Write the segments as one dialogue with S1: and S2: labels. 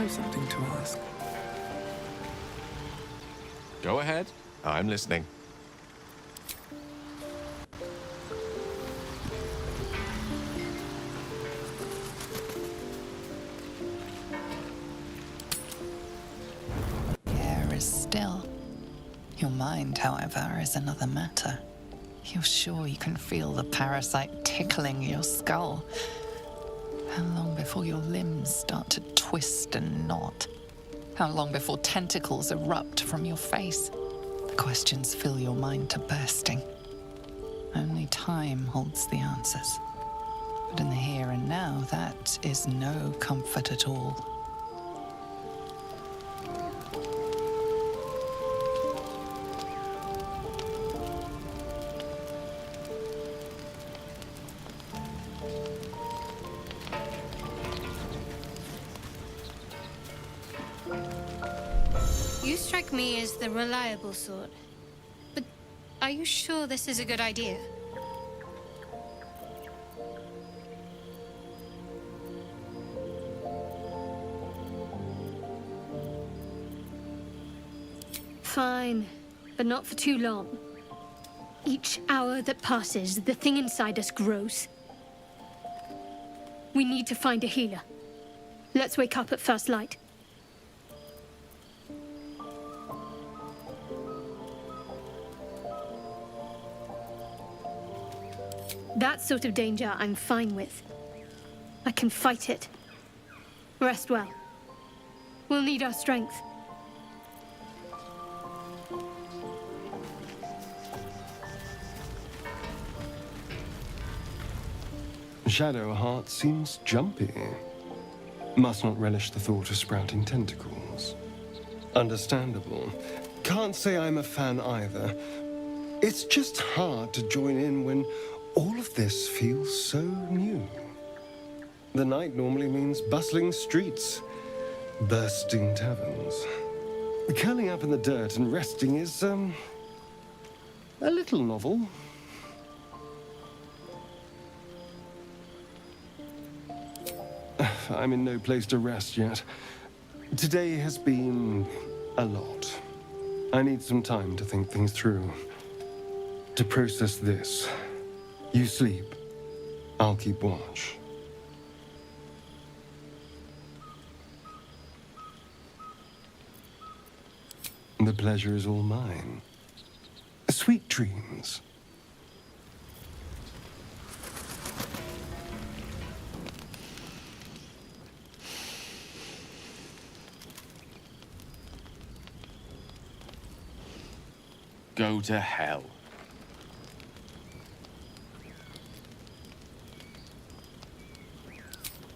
S1: something to ask.
S2: Go ahead. I'm listening.
S3: Air is still. Your mind, however, is another matter. You're sure you can feel the parasite tickling your skull. How long before your limbs start to twist and knot? How long before tentacles erupt from your face? The questions fill your mind to bursting. Only time holds the answers. But in the here and now, that is no comfort at all.
S4: You strike me as the reliable sort. But are you sure this is a good idea?
S5: Fine, but not for too long. Each hour that passes, the thing inside us grows. We need to find a healer. Let's wake up at first light. That sort of danger I'm fine with. I can fight it. Rest well. We'll need our strength.
S6: Shadowheart seems jumpy. Must not relish the thought of sprouting tentacles. Understandable. Can't say I'm a fan either. It's just hard to join in when all of this feels so new. The night normally means bustling streets, bursting taverns. Curling up in the dirt and resting is, a little novel. I'm in no place to rest yet. Today has been a lot. I need some time to think things through. To process this. You sleep. I'll keep watch. The pleasure is all mine. Sweet dreams.
S2: Go to hell.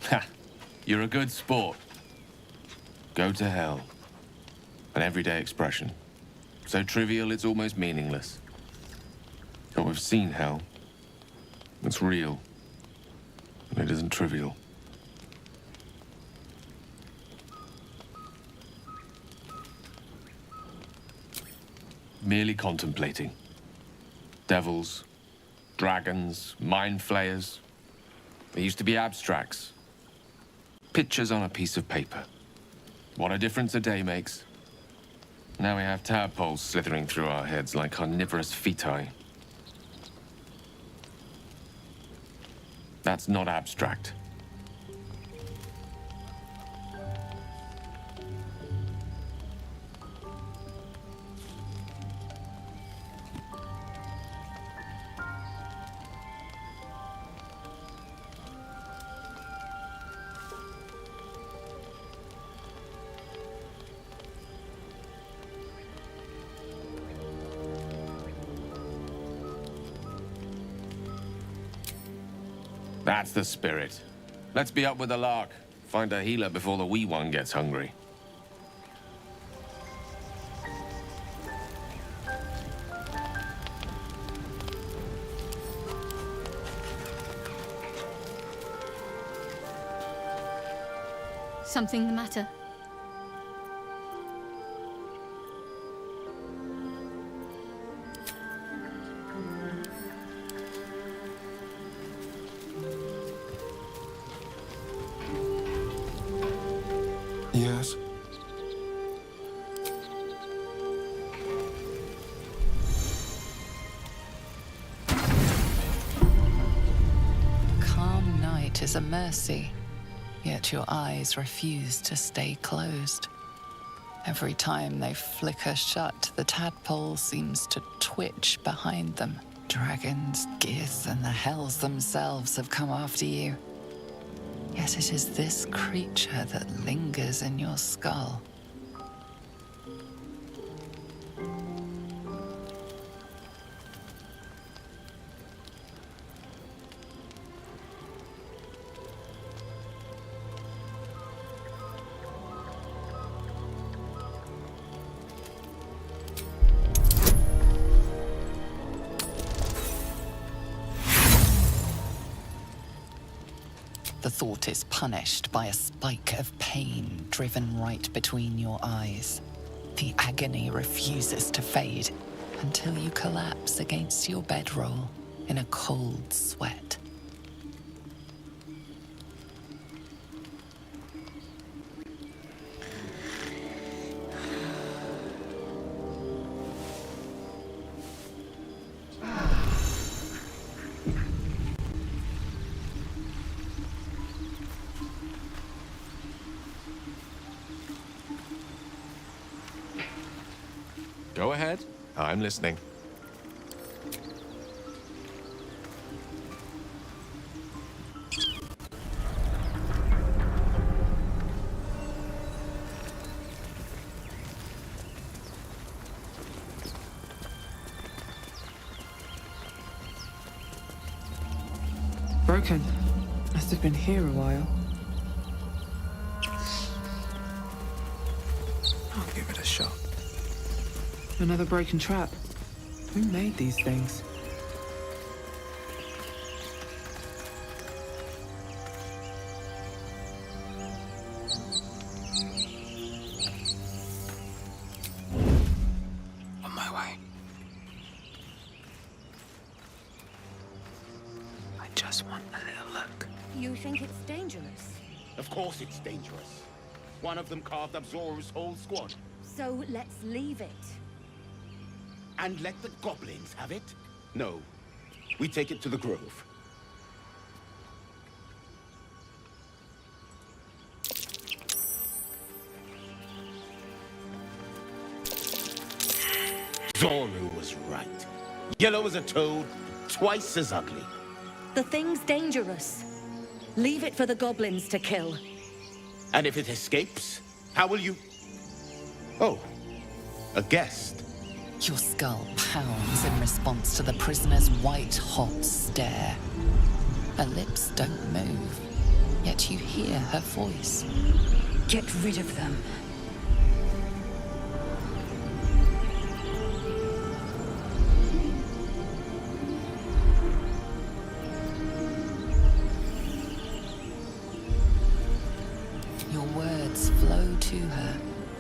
S2: Ha! You're a good sport. Go to hell. An everyday expression. So trivial it's almost meaningless. But we've seen hell. It's real. And it isn't trivial. Merely contemplating. Devils, dragons, mind flayers. They used to be abstracts. Pictures on a piece of paper. What a difference a day makes. Now we have tadpoles slithering through our heads like carnivorous feti. That's not abstract. That's the spirit. Let's be up with the lark. Find a healer before the wee one gets hungry.
S5: Something the matter?
S6: Yes?
S3: is a mercy, yet your eyes refuse to stay closed. Every time they flicker shut, the tadpole seems to twitch behind them. Dragons, gears, and the hells themselves have come after you. Yet it is this creature that lingers in your skull. The thought is punished by a spike of pain driven right between your eyes. The agony refuses to fade until you collapse against your bedroll in a cold sweat.
S2: Go ahead. I'm listening.
S1: Broken. Must have been here a while. I'll give it a shot. Another broken trap. Who made these things? On my way. I just want a little look.
S7: You think it's dangerous?
S8: Of course it's dangerous. One of them carved up Zor's whole squad.
S7: So let's leave it.
S8: And let the goblins have it? No. We take it to the grove. Zoru was right. Yellow as a toad, twice as ugly.
S7: The thing's dangerous. Leave it for the goblins to kill.
S8: And if it escapes, how will you... Oh, a guest.
S3: Your skull pounds in response to the prisoner's white-hot stare. Her lips don't move, yet you hear her voice.
S7: Get rid of them.
S3: Your words flow to her,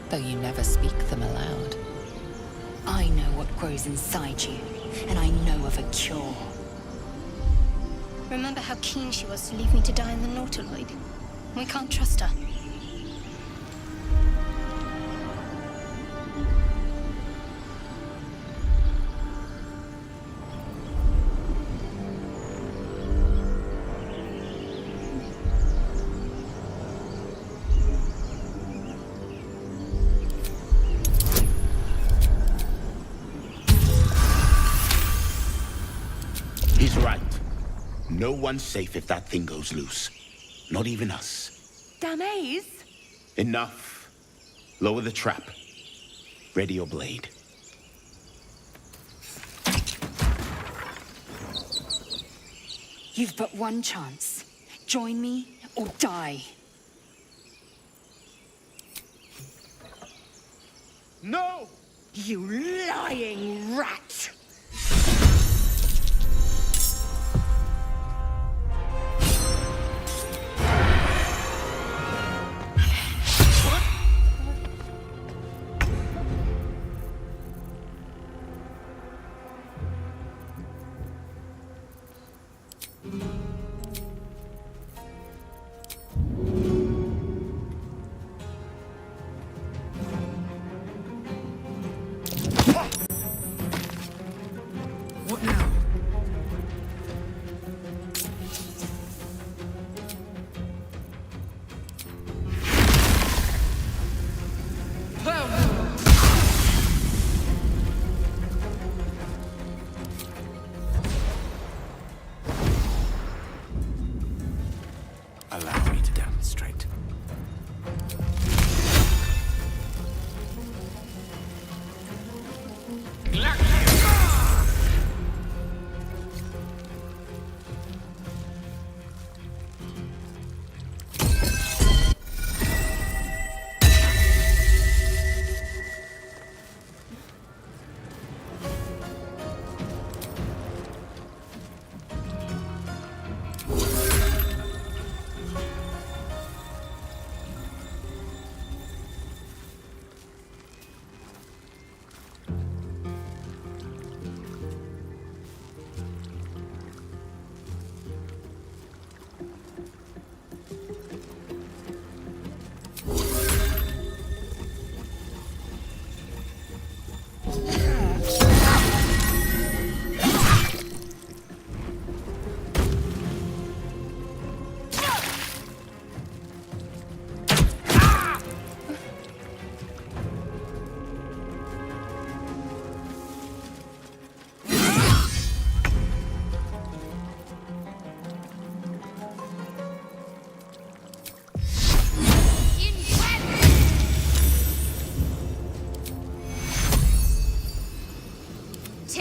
S3: though you never speak them aloud.
S7: I know what grows inside you, and I know of a cure.
S4: Remember how keen she was to leave me to die in the Nautiloid? We can't trust her.
S8: He's right. No one's safe if that thing goes loose. Not even us.
S7: Damaze?
S8: Enough. Lower the trap. Ready your blade.
S7: You've but one chance. Join me or die.
S8: No!
S7: You lying rat!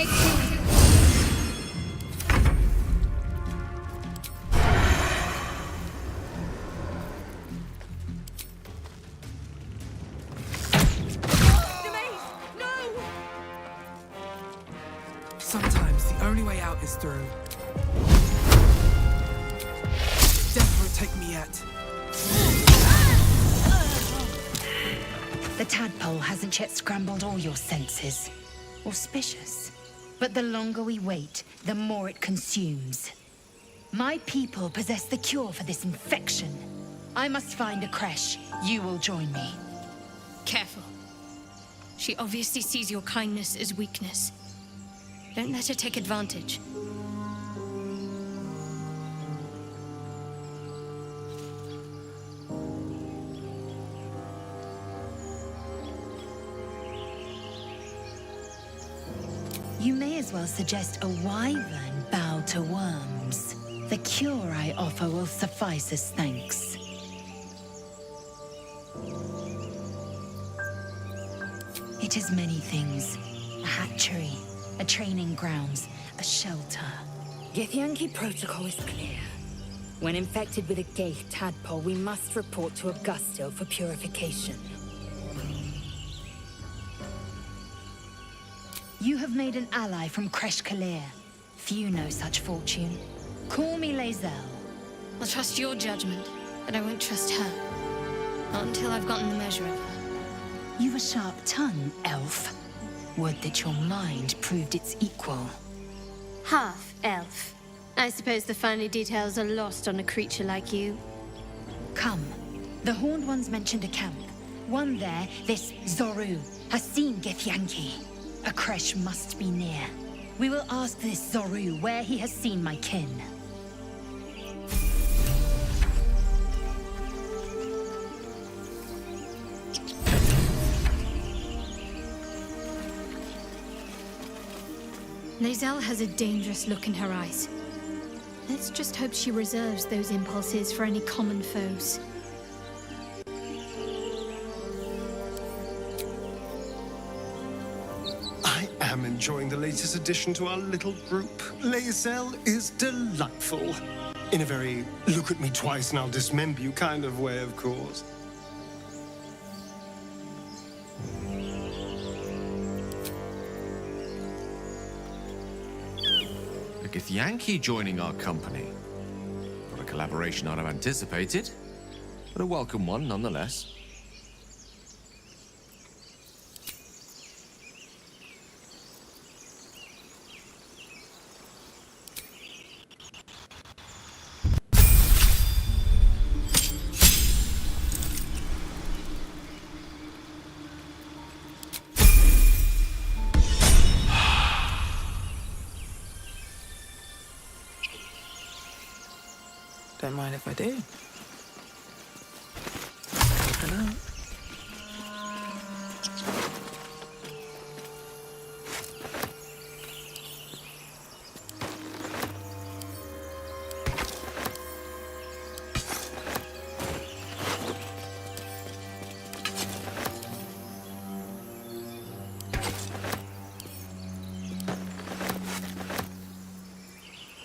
S4: take things.
S9: Sometimes the only way out is through. Death won't take me yet.
S7: The tadpole hasn't yet scrambled all your senses. Auspicious. But the longer we wait, the more it consumes. My people possess the cure for this infection. I must find a creche. You will join me.
S4: Careful. She obviously sees your kindness as weakness. Don't let her take advantage.
S7: You may as well suggest a wyvern bow to worms. The cure I offer will suffice as thanks. It is many things. A hatchery, a training grounds, a shelter.
S10: Githyanki protocol is clear. When infected with a Gaith tadpole, we must report to Augustil for purification.
S7: You have made an ally from Kresh Kalir. Few know such fortune. Call me Lae'zel.
S4: I'll trust your judgment, but I won't trust her. Not until I've gotten the measure of her.
S7: You've a sharp tongue, elf. Would that your mind proved its equal.
S5: Half elf. I suppose the finer details are lost on a creature like you.
S7: Come. The Horned Ones mentioned a camp. One there, this Zoru, has seen Githyanki. A creche must be near. We will ask this Zoru where he has seen my kin.
S5: Lae'zel has a dangerous look in her eyes. Let's just hope she reserves those impulses for any common foes.
S6: I am enjoying the latest addition to our little group. Lae'zel is delightful. In a very look at me twice and I'll dismember you kind of way, of course.
S2: A Githyanki joining our company. Not a collaboration I'd have anticipated, but a welcome one nonetheless.
S1: Don't mind if I do. Open up.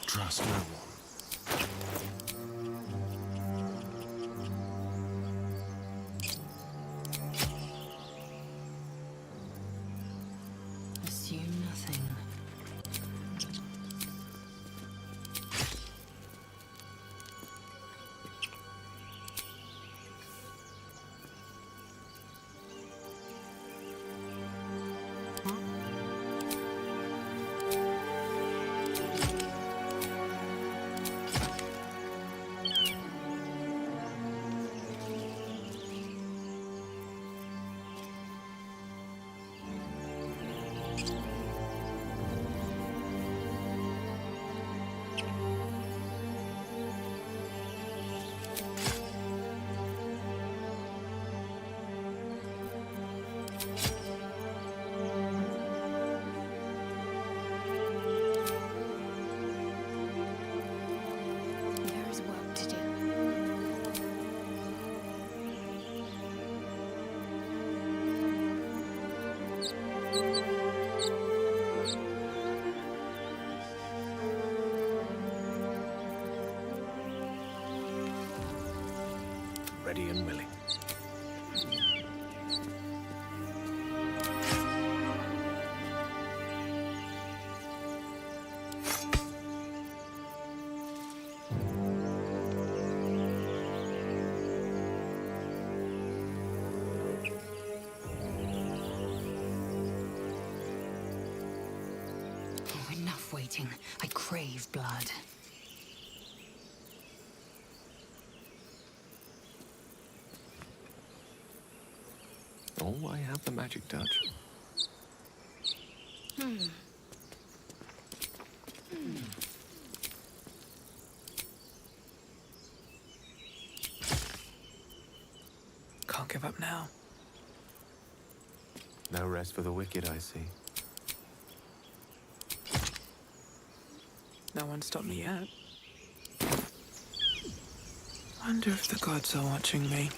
S6: Trust no one.
S7: Assume nothing.
S5: There is work to do.
S10: nauseating. I crave blood.
S2: Oh, I have the magic touch.
S1: Can't give up now.
S2: No rest for the wicked, I see.
S1: No one stopped me yet. Wonder if the gods are watching me.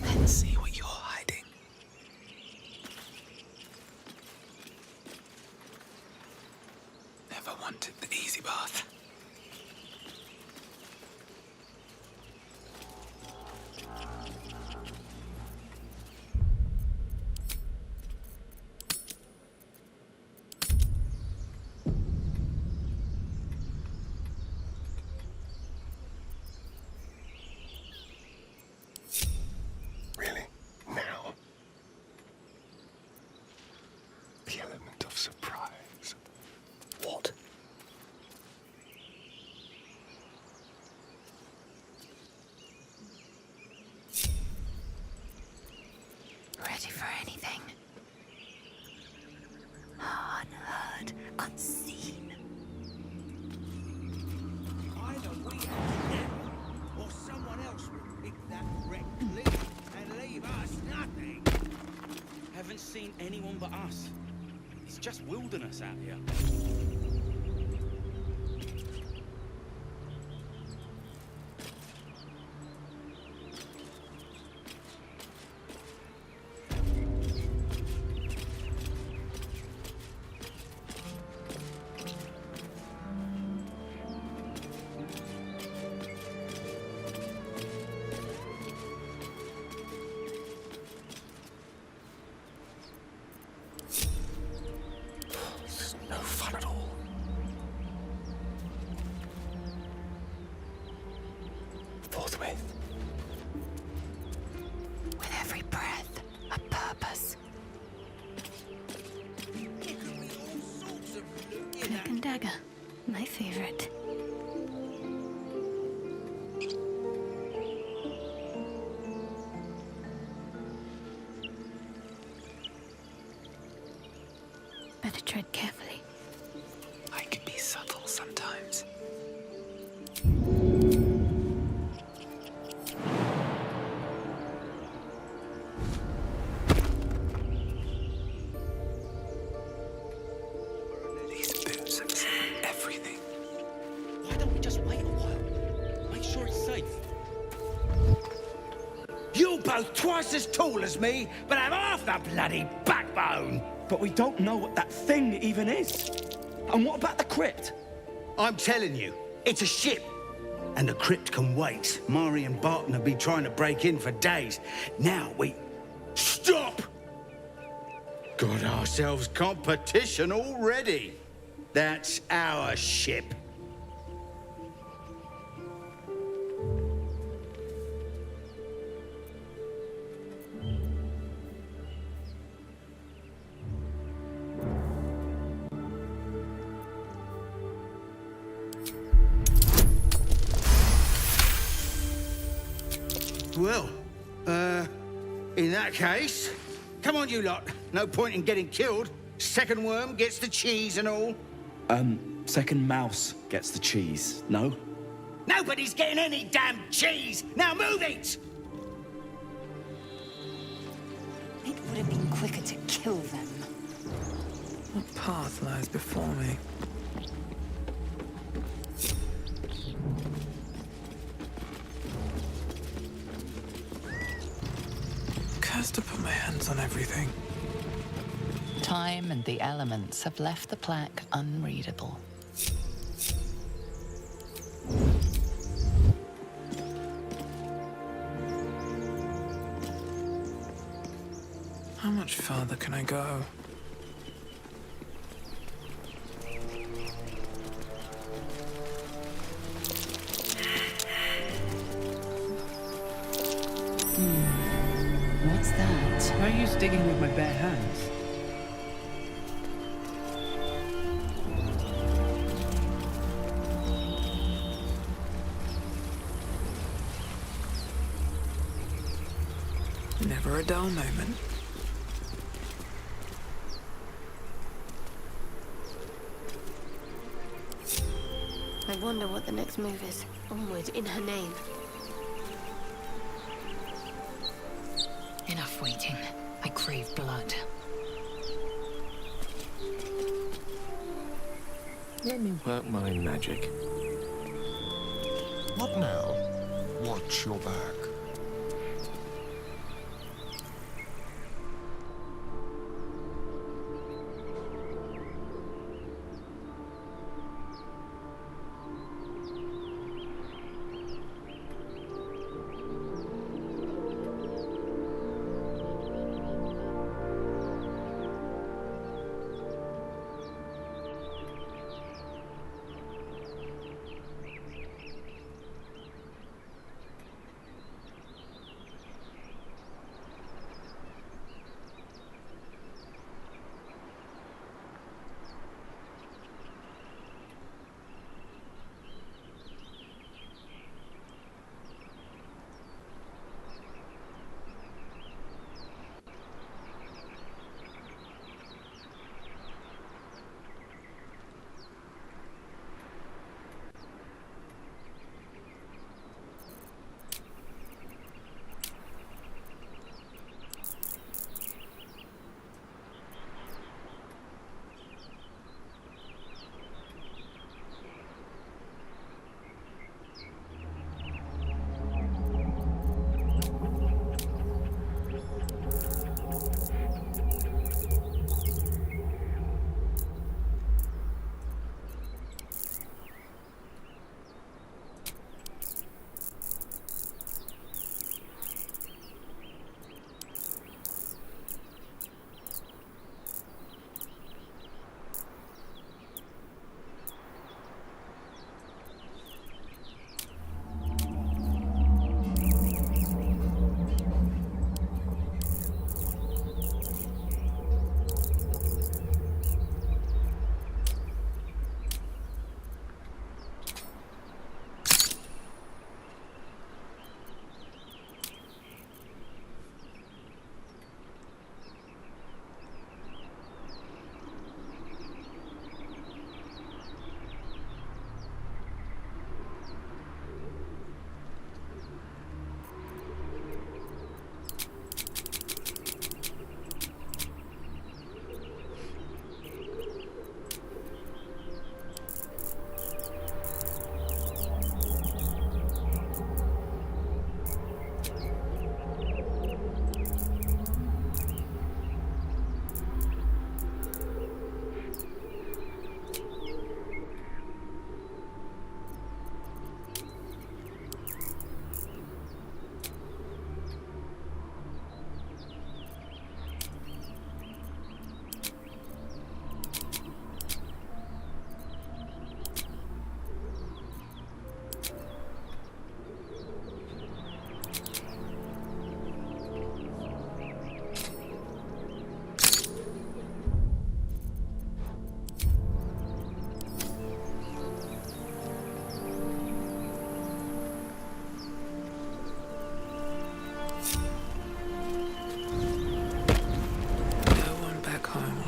S1: Let's see what you're hiding. Never wanted the easy bath.
S6: Really? Now? The element of surprise.
S8: What?
S10: Ready for anything? Unheard, unseen.
S11: Either we have now, or someone else will pick that wreck clean and leave us nothing.
S12: Haven't seen anyone but us. It's just wilderness out here.
S2: No fun at all. Forthwith.
S10: With every breath, a purpose.
S5: Cloak and dagger. My favorite. Better tread carefully.
S1: I can be subtle sometimes. These boots have seen everything.
S12: Why don't we just wait a while? Make sure it's safe.
S11: You're both twice as tall as me, but have half the bloody backbone.
S8: But we don't know what that thing even is. And what about the crypt?
S11: I'm telling you, it's a ship. And the crypt can wait. Mari and Barton have been trying to break in for days. Now we... Stop! Got ourselves competition already. That's our ship. Well, in that case, come on, you lot. No point in getting killed. Second worm gets the cheese and all.
S8: Second mouse gets the cheese, no?
S11: Nobody's getting any damn cheese! Now move it!
S10: It would have been quicker to kill them.
S1: What path lies before me? Cursed to put my hands on everything.
S3: Time and the elements have left the plaque unreadable.
S1: How much farther can I go? Never a dull moment.
S5: I wonder what the next move is. Onward in her name.
S10: Enough waiting. I crave blood.
S2: Let me work my magic.
S13: What now? Watch your back.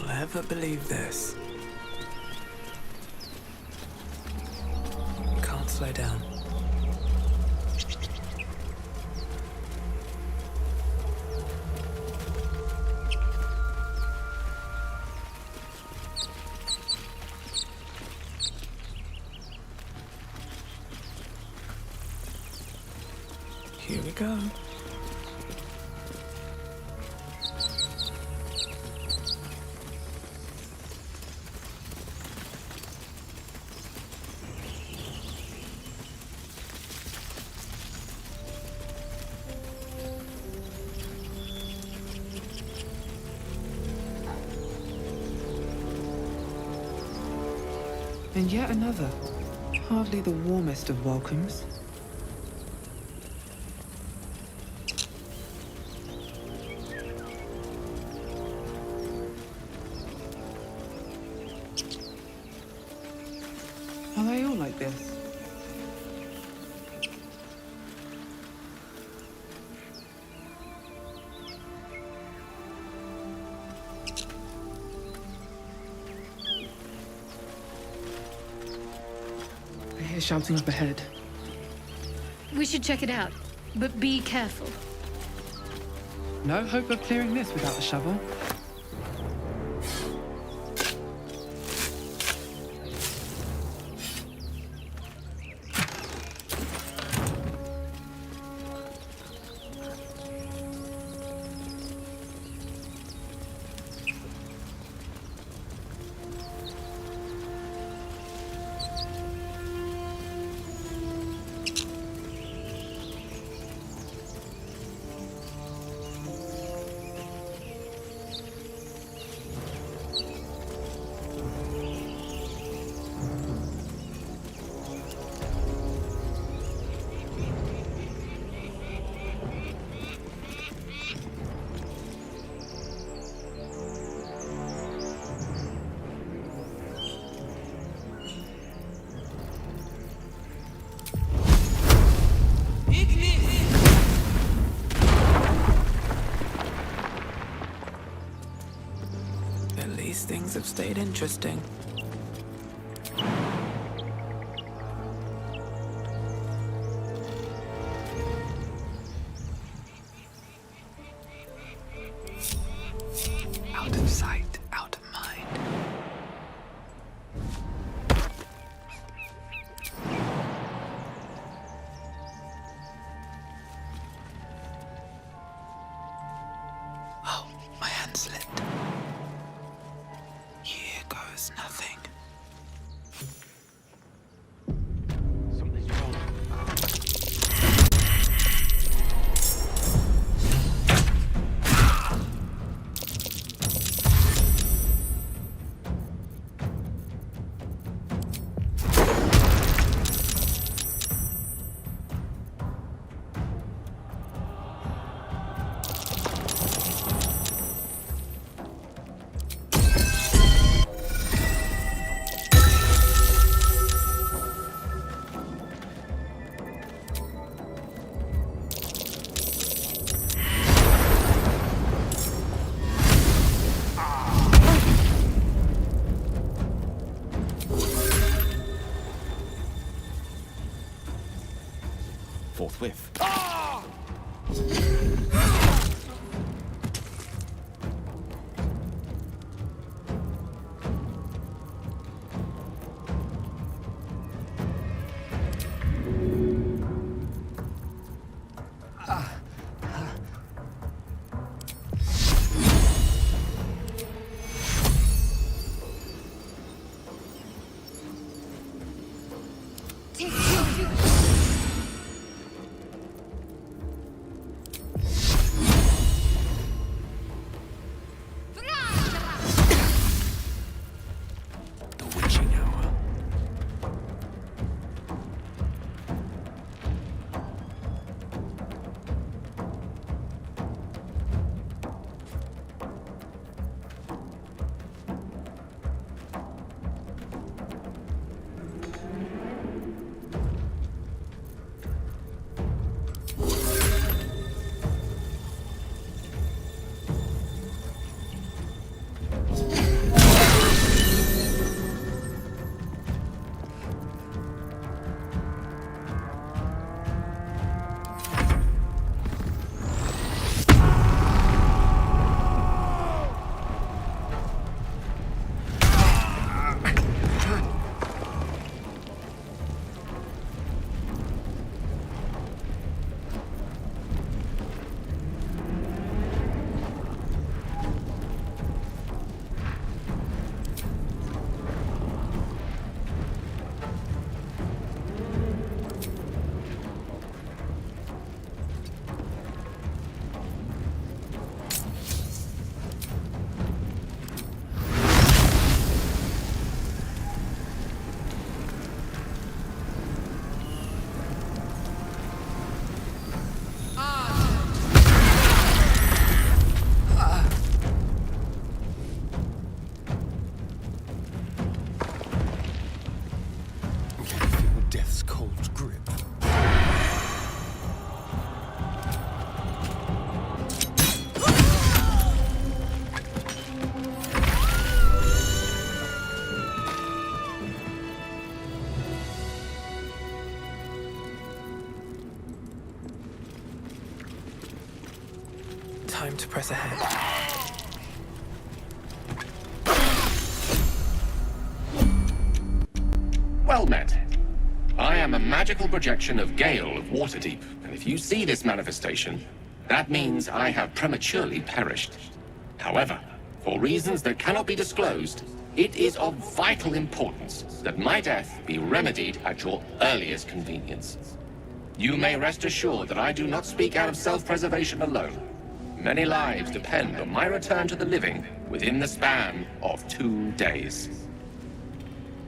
S1: Never believe this. Can't slow down. Here we go. And yet another, hardly the warmest of welcomes. Are they all like this? hear shouting up ahead.
S5: We should check it out, but be careful.
S1: No hope of clearing this without a shovel. At least things have stayed interesting. Out of sight, out of mind. Oh, my hand slipped. Here goes nothing.
S8: Something's wrong.
S2: Forthwith.
S9: Time to press ahead.
S2: Well met. I am a magical projection of Gale of Waterdeep, and if you see this manifestation, that means I have prematurely perished. However, for reasons that cannot be disclosed, it is of vital importance that my death be remedied at your earliest convenience. You may rest assured that I do not speak out of self-preservation alone. Many lives depend on my return to the living within the span of 2 days.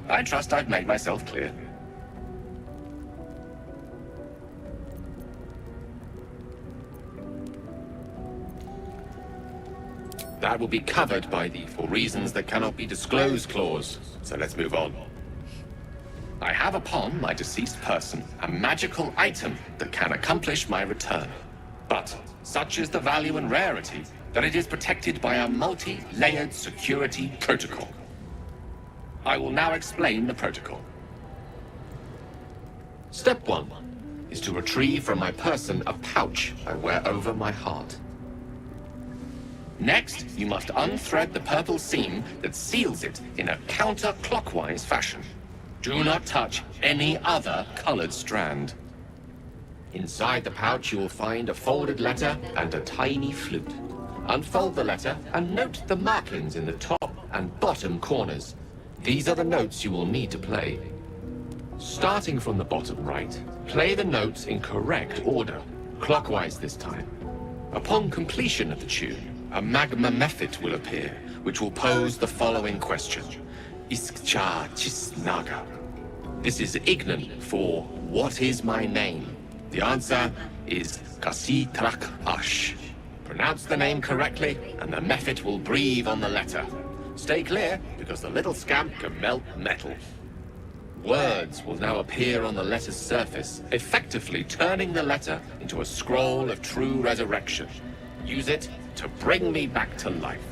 S2: I trust I've made myself clear. That will be covered by the "for reasons that cannot be disclosed" clause, so let's move on. I have upon my deceased person a magical item that can accomplish my return. But such is the value and rarity that it is protected by a multi-layered security protocol. I will now explain the protocol. Step 1 is to retrieve from my person a pouch I wear over my heart. Next, you must unthread the purple seam that seals it in a counterclockwise fashion. Do not touch any other colored strand. Inside the pouch, you will find a folded letter and a tiny flute. Unfold the letter and note the markings in the top and bottom corners. These are the notes you will need to play. Starting from the bottom right, play the notes in correct order, clockwise this time. Upon completion of the tune, a magma method will appear, which will pose the following question. Iskcha Chisnaga. This is Ignan for "What is my name?" The answer is Kasitrak Ash. Pronounce the name correctly, and the method will breathe on the letter. Stay clear, because the little scamp can melt metal. Words will now appear on the letter's surface, effectively turning the letter into a scroll of true resurrection. Use it to bring me back to life.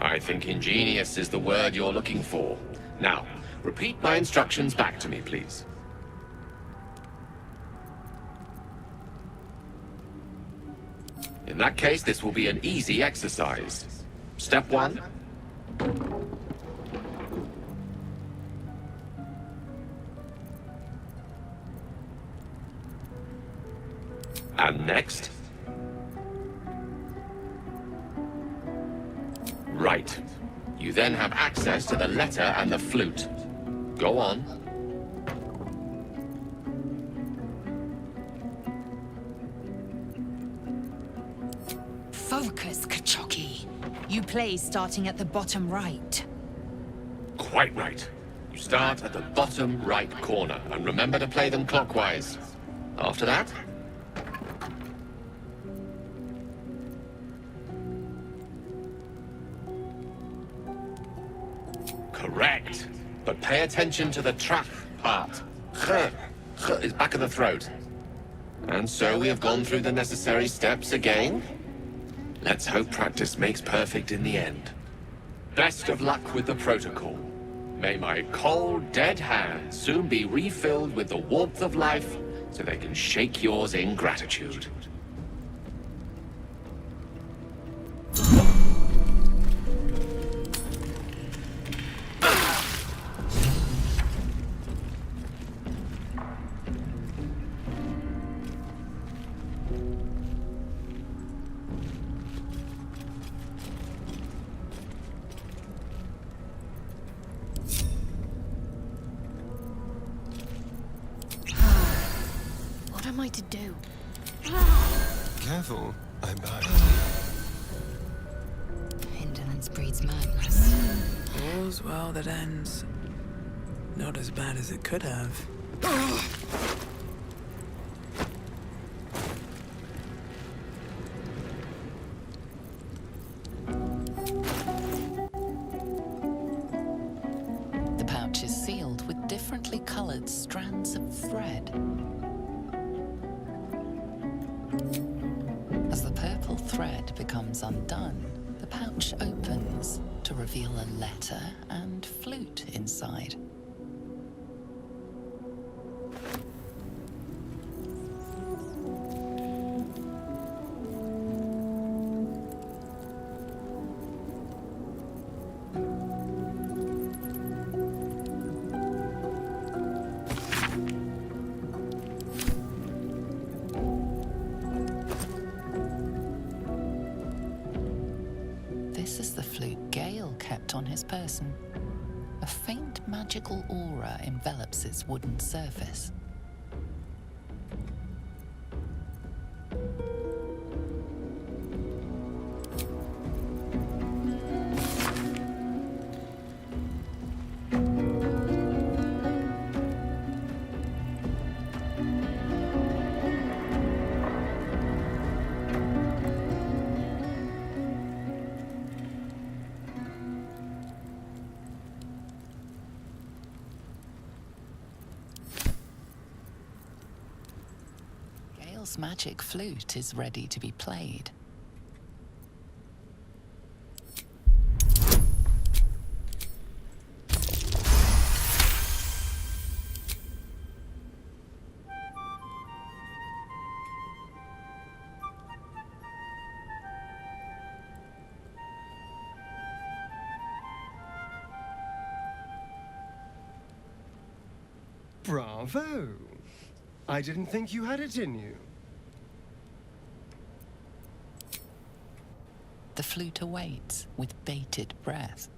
S2: I think ingenious is the word you're looking for. Now, repeat my instructions back to me, please. In that case, this will be an easy exercise. Step 1. And next. Right. You then have access to the letter and the flute. Go on.
S7: Focus, Kachoki. You play starting at the bottom right.
S2: Quite right. You start at the bottom right corner, and remember to play them clockwise. After that, correct. But pay attention to the trap part. Ch is back of the throat. And so we have gone through the necessary steps again. Let's hope practice makes perfect in the end. Best of luck with the protocol. May my cold, dead hands soon be refilled with the warmth of life so they can shake yours in gratitude.
S4: What am I to do?
S6: Careful, I'm back.
S10: Indolence breeds madness.
S9: All's well that ends. Not as bad as it could have.
S3: The pouch is sealed with differently colored strands of thread. As the purple thread becomes undone, the pouch opens to reveal a letter and flute inside. flute Gale kept on his person. A faint magical aura envelops its wooden surface. Gale's magic flute is ready to be played.
S6: Bravo! I didn't think you had it in you.
S3: The flute awaits with bated breath.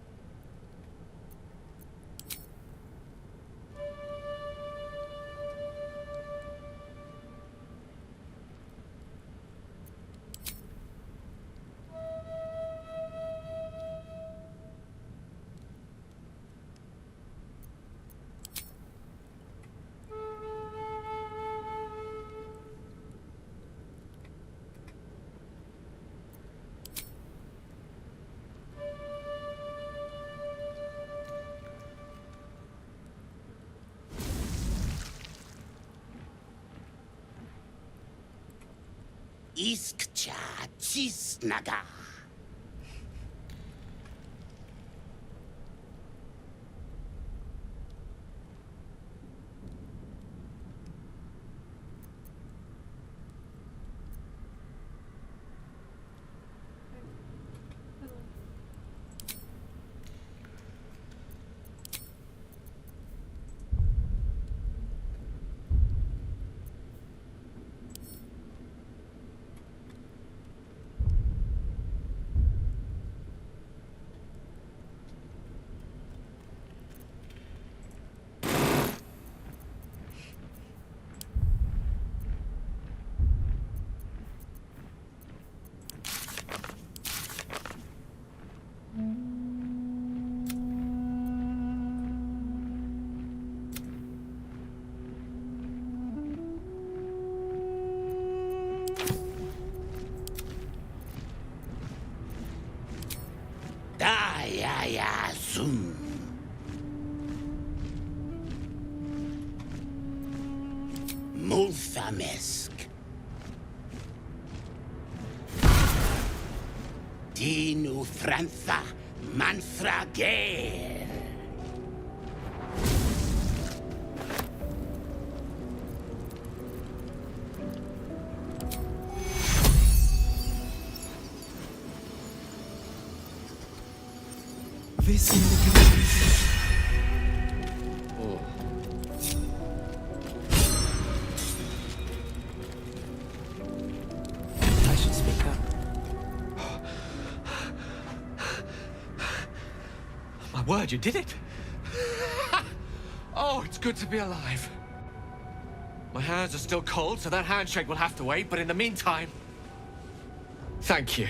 S11: Iskcha Chisnaga. Ya zoom. Multhamesk. Dinu Frantha Manthrager.
S1: This in the
S2: Oh.
S1: I should speak up.
S2: My word, you did it! Oh, it's good to be alive. My hands are still cold, so that handshake will have to wait, but in the meantime, thank you.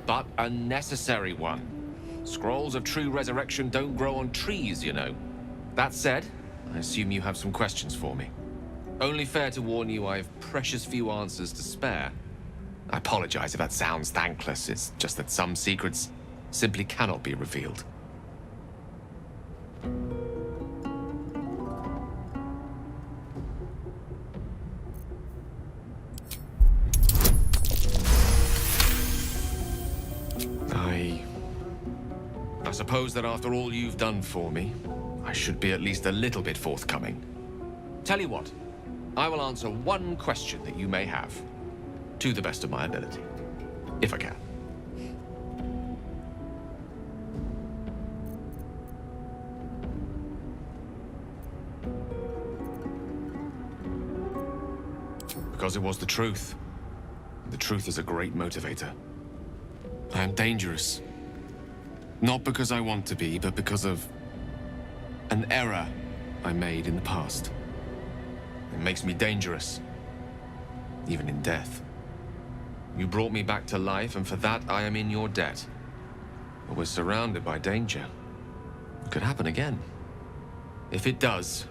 S2: But a necessary one. Scrolls of true resurrection don't grow on trees, you know. That said, I assume you have some questions for me. Only fair to warn you I have precious few answers to spare. I apologize if that sounds thankless, it's just that some secrets simply cannot be revealed. I suppose that after all you've done for me, I should be at least a little bit forthcoming. Tell you what, I will answer one question that you may have, to the best of my ability, if I can. because it was the truth. The truth is a great motivator. I am dangerous. Not because I want to be, but because of an error I made in the past. It makes me dangerous, even in death. You brought me back to life, and for that I am in your debt. But we're surrounded by danger. It could happen again. If it does,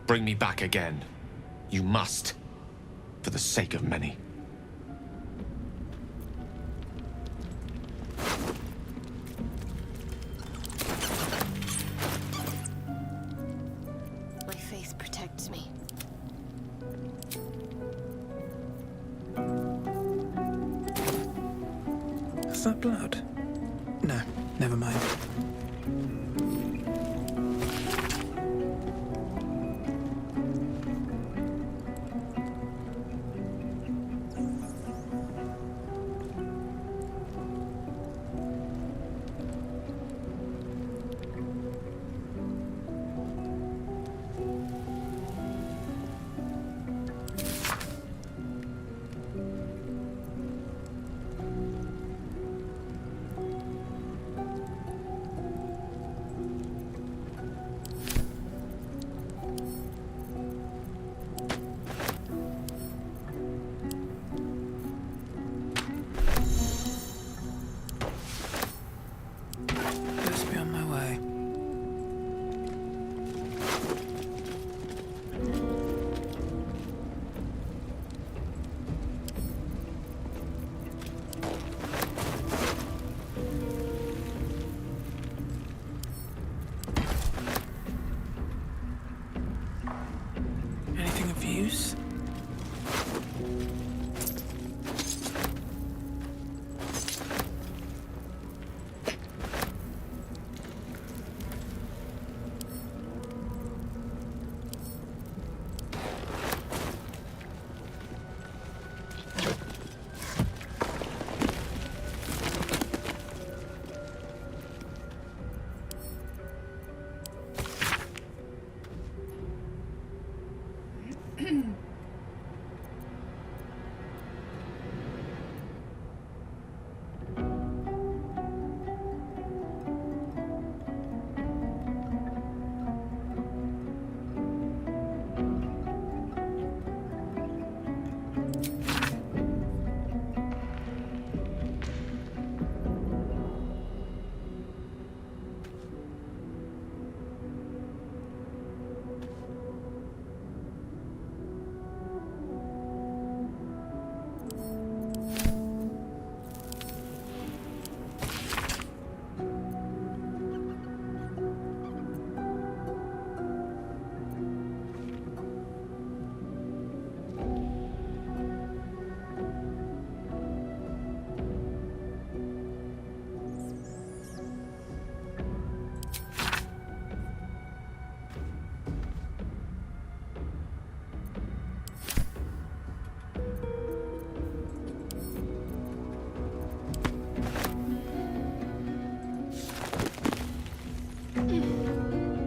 S2: bring me back again. You must, for the sake of many.
S4: My faith protects me.
S9: Is that blood? No, never mind. Best be on my way. Anything of use?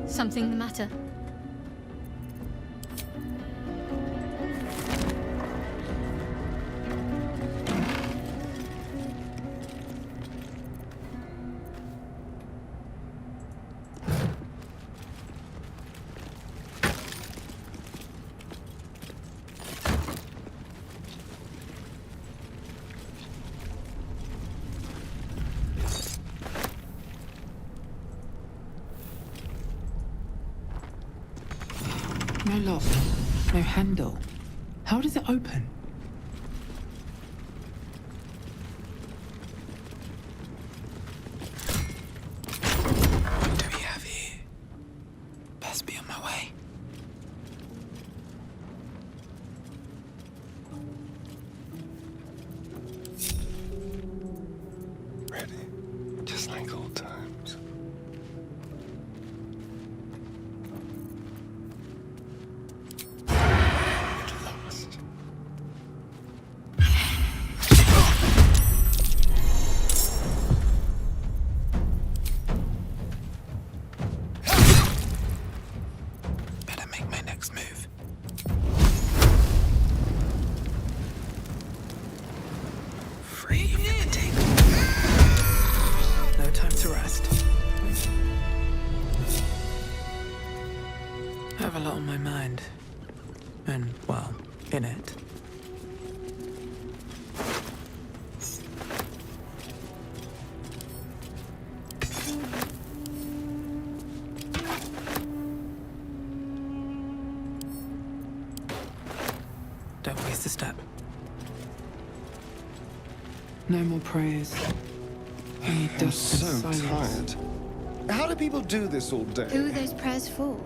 S5: Something the matter?
S1: No lock, no handle. How does it open?
S9: What do we have here? Best be on my way.
S6: Ready, just like old times. Lost.
S9: I have a lot on my mind. And, well, in it. Don't waste a step.
S1: No more praise. Only
S6: I'm
S1: dust and
S6: so
S1: silence.
S6: tired. How do people do this all day?
S5: Who are those prayers for?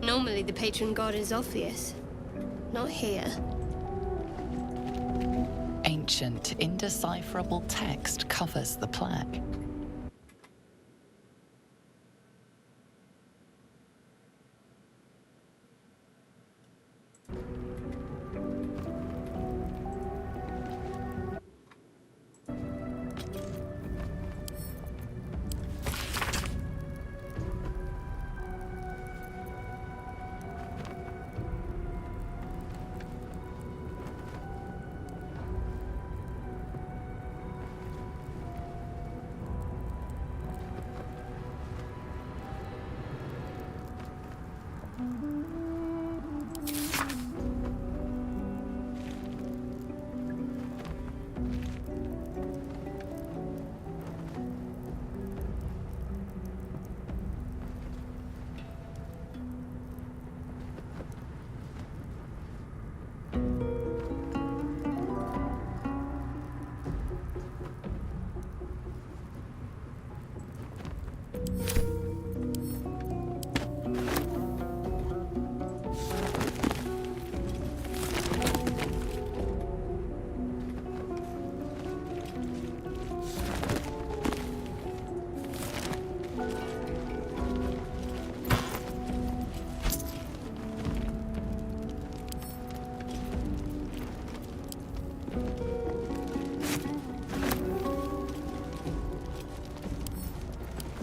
S5: Normally the patron god is Orpheus. Not here.
S3: Ancient, indecipherable text covers the plaque.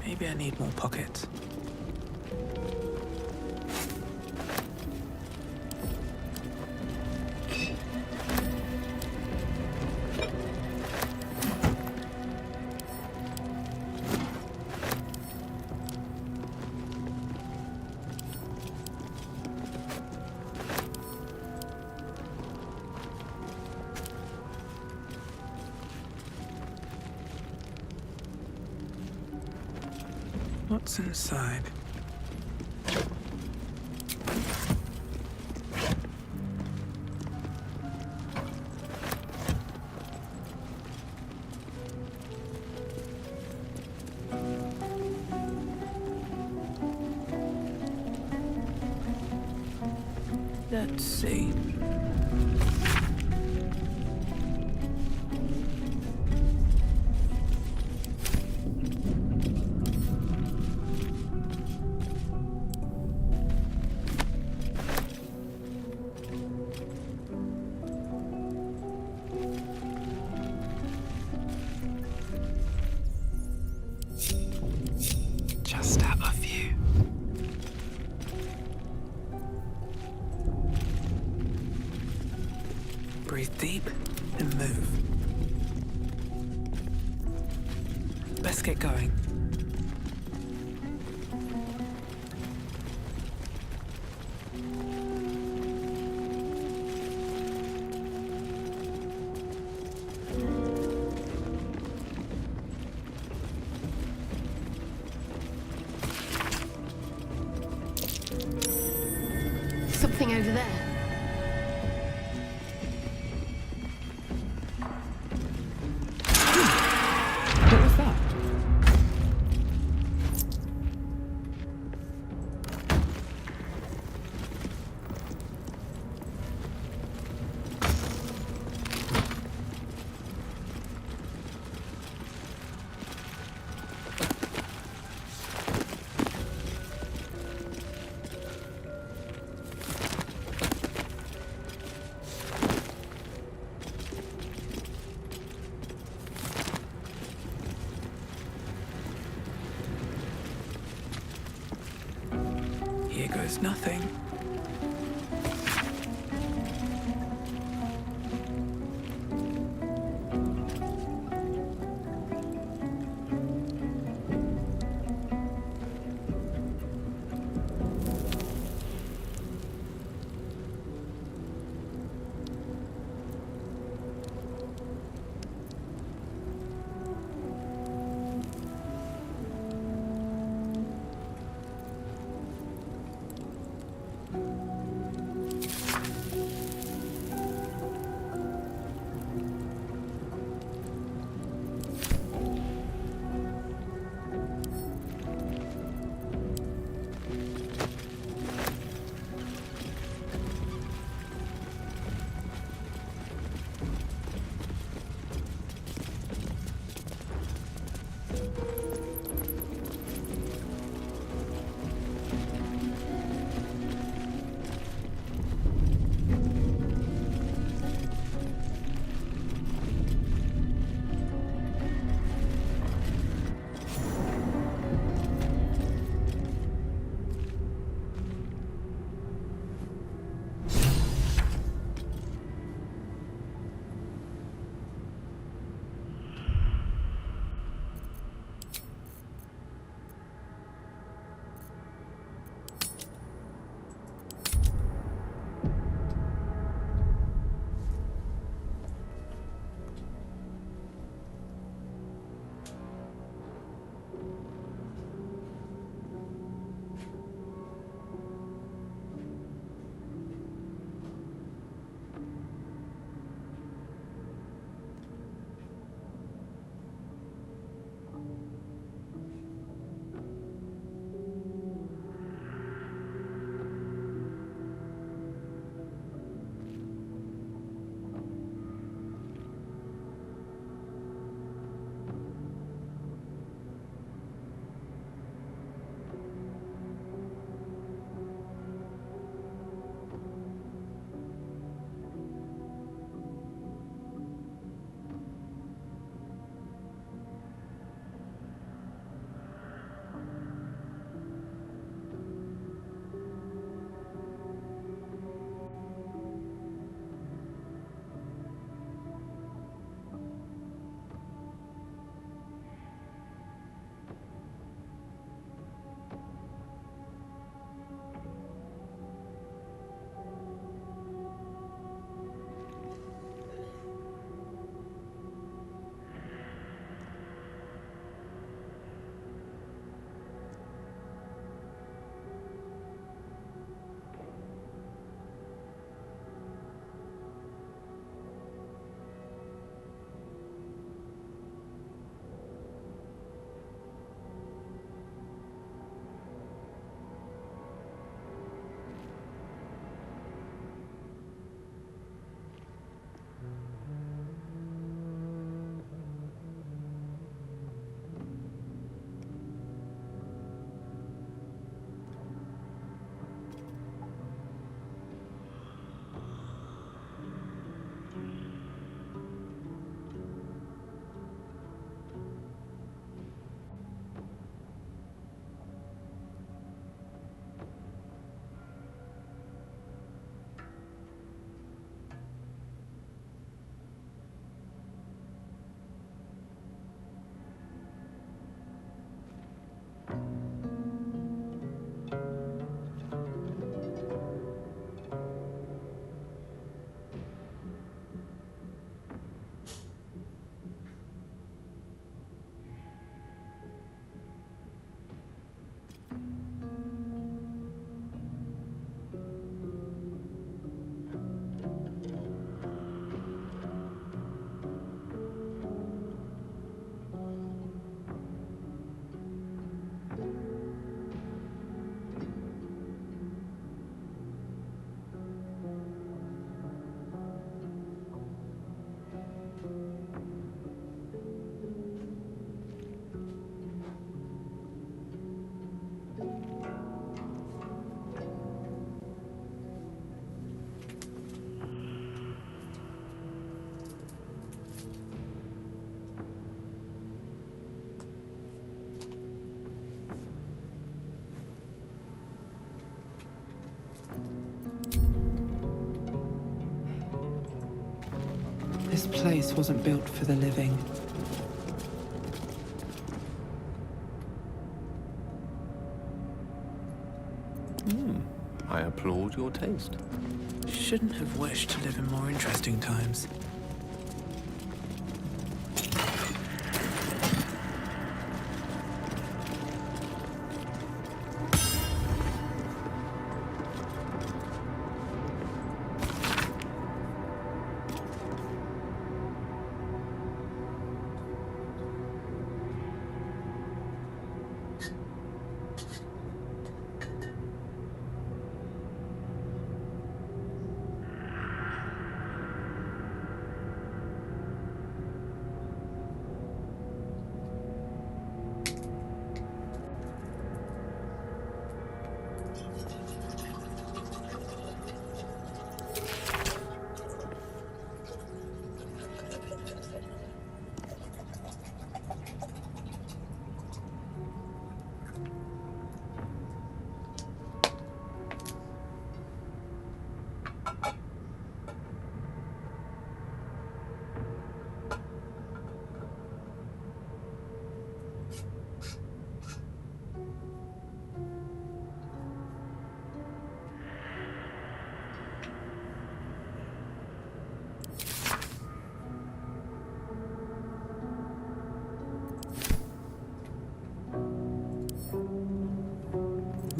S9: Maybe I need more pockets. What's inside? Let's see.
S1: Just out of view.
S9: Breathe deep and move. Let's get going.
S5: Something over there.
S1: What was that?
S9: Here goes nothing.
S1: This place wasn't built for the living.
S2: I applaud your taste.
S9: Shouldn't have wished to live in more interesting times.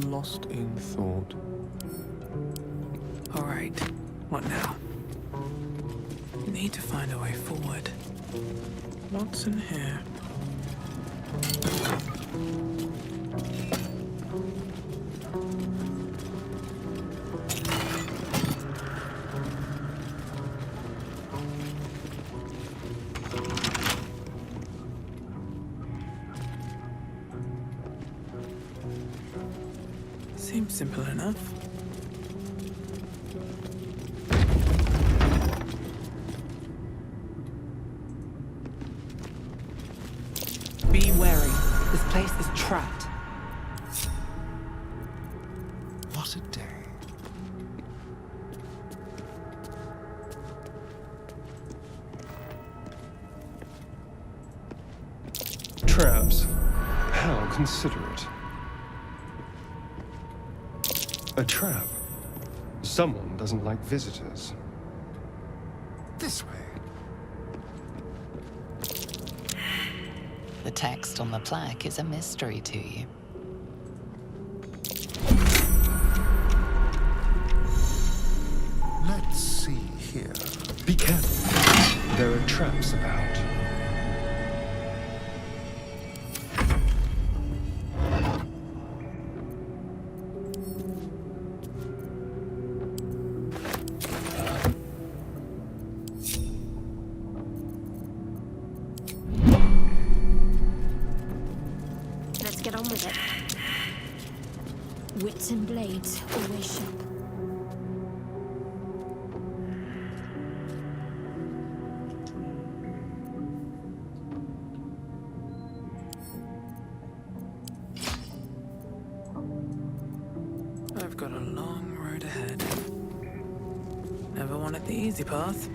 S2: Lost in thought.
S9: All right, what now? Need to find a way forward. What's in here? Seems simple enough.
S1: Be wary. This place is trapped.
S13: What a day.
S6: Traps. How considerate. A trap. Someone doesn't like visitors.
S13: This way.
S3: The text on the plaque is a mystery to you.
S13: Let's see here.
S6: Be careful. There are traps about.
S4: Let's get on with it. Wits and blades, always sharp.
S9: I've got a long road ahead. Never wanted the easy path.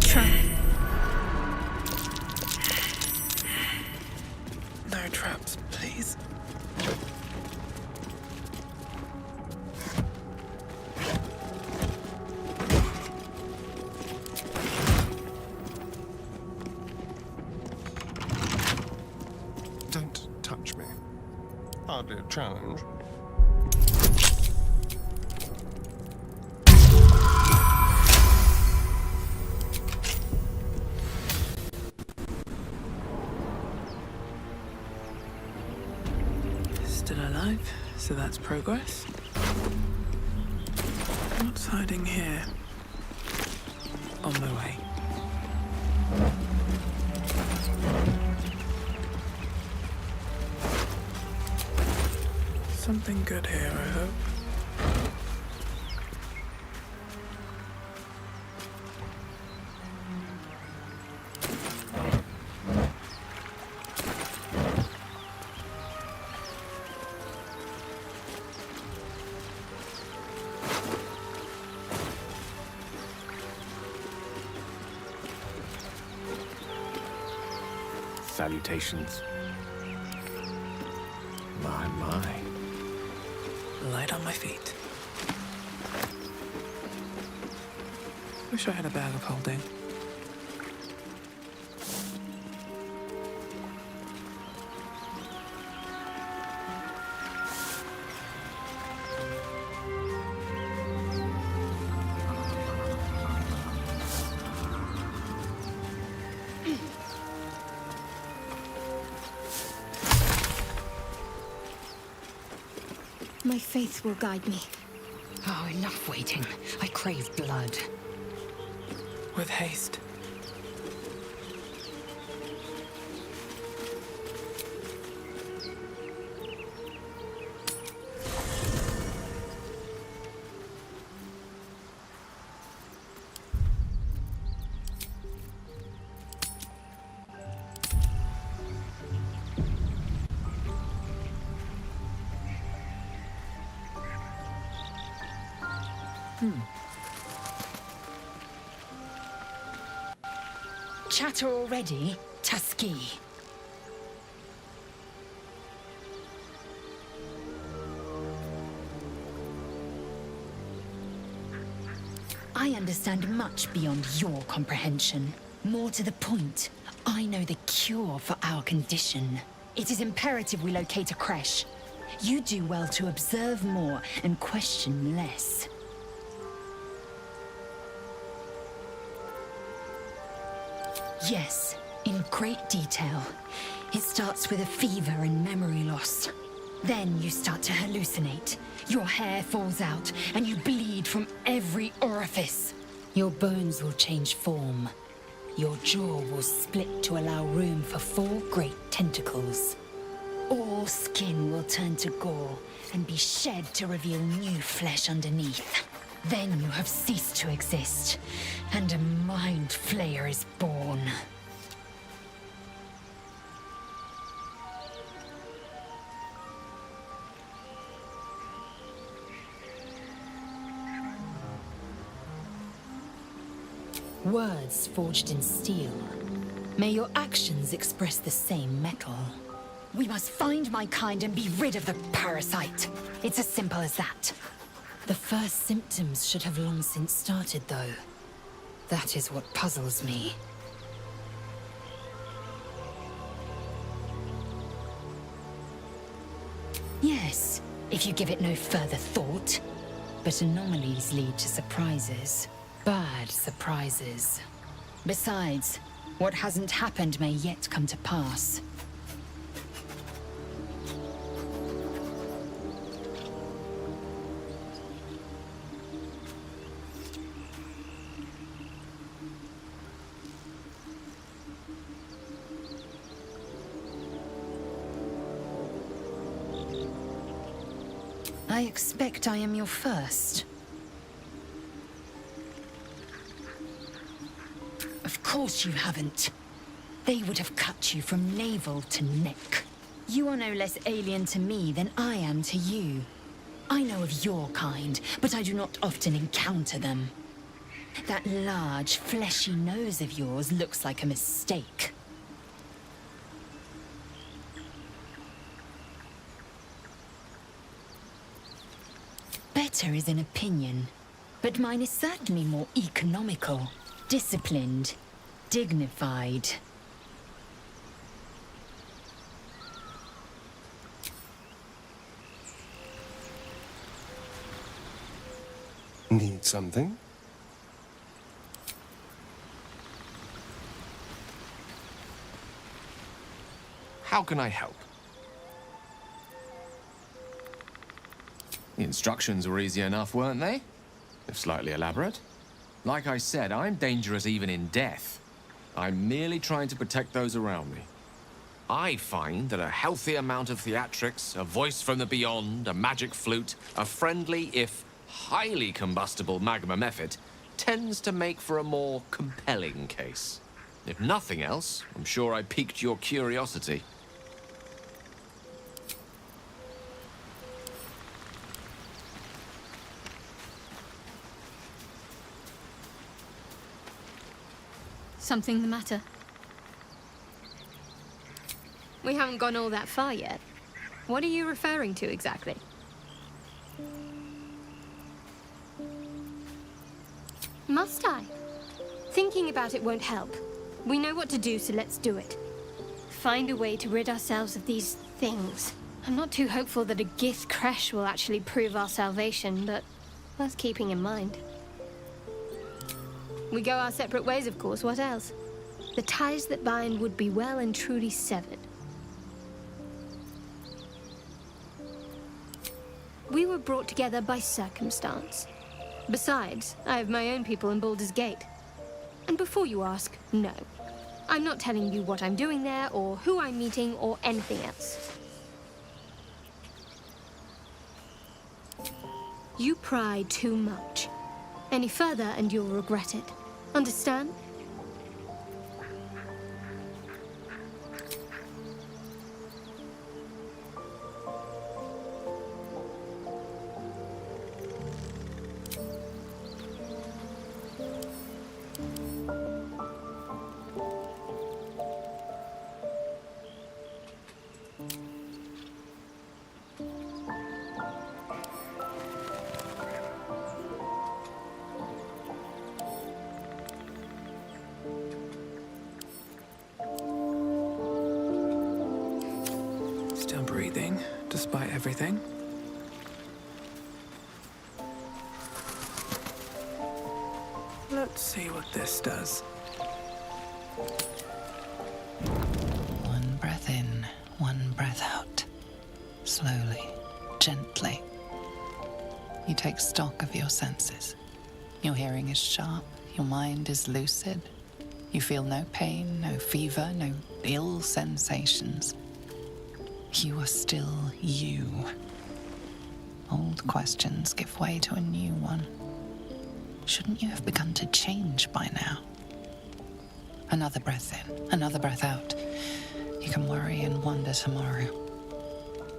S4: Try.
S9: No traps, please.
S13: Don't touch me. Hardly a challenge.
S9: Still alive, so that's progress. What's hiding here? On my way. Something good here, I hope.
S2: salutations. My, my.
S9: Light on my feet. Wish I had a bag of holding.
S5: My faith will guide me.
S7: Oh, enough waiting. I crave blood.
S9: With haste.
S7: Chatter already? Tuskegee. I understand much beyond your comprehension. More to the point, I know the cure for our condition. It is imperative we locate a creche. You do well to observe more and question less. Yes, in great detail. It starts with a fever and memory loss. Then you start to hallucinate. Your hair falls out, and you bleed from every orifice. Your bones will change form. Your jaw will split to allow room for 4 great tentacles. All skin will turn to gore and be shed to reveal new flesh underneath. Then you have ceased to exist, and a mind flayer is born. Words forged in steel. May your actions express the same metal. We must find my kind and be rid of the parasite. It's as simple as that. The first symptoms should have long since started, though. That is what puzzles me. Yes, if you give it no further thought. But anomalies lead to surprises. Bad surprises. Besides, what hasn't happened may yet come to pass. I expect I am your first. Of course you haven't. They would have cut you from navel to neck. You are no less alien to me than I am to you. I know of your kind, but I do not often encounter them. That large, fleshy nose of yours looks like a mistake. Better is an opinion, but mine is certainly more economical, disciplined, dignified.
S6: Need something?
S2: How can I help? The instructions were easy enough, weren't they? If slightly elaborate. Like I said, I'm dangerous even in death. I'm merely trying to protect those around me. I find that a healthy amount of theatrics, a voice from the beyond, a magic flute, a friendly, if highly combustible magma method, tends to make for a more compelling case. If nothing else, I'm sure I piqued your curiosity.
S5: Something the matter? We haven't gone all that far yet. What are you referring to exactly? Must I? Thinking about it won't help. We know what to do, so let's do it. Find a way to rid ourselves of these things. I'm not too hopeful that a Gith crash will actually prove our salvation, but worth keeping in mind. We go our separate ways, of course. What else? The ties that bind would be well and truly severed. We were brought together by circumstance. Besides, I have my own people in Baldur's Gate. And before you ask, no. I'm not telling you what I'm doing there, or who I'm meeting, or anything else. You pry too much. Any further and you'll regret it. Understand?
S9: Still breathing, despite everything. Let's see what this does.
S3: One breath in, one breath out. Slowly, gently. You take stock of your senses. Your hearing is sharp, your mind is lucid. You feel no pain, no fever, no ill sensations. You are still you. Old questions give way to a new one. Shouldn't you have begun to change by now? Another breath in, another breath out. You can worry and wonder tomorrow.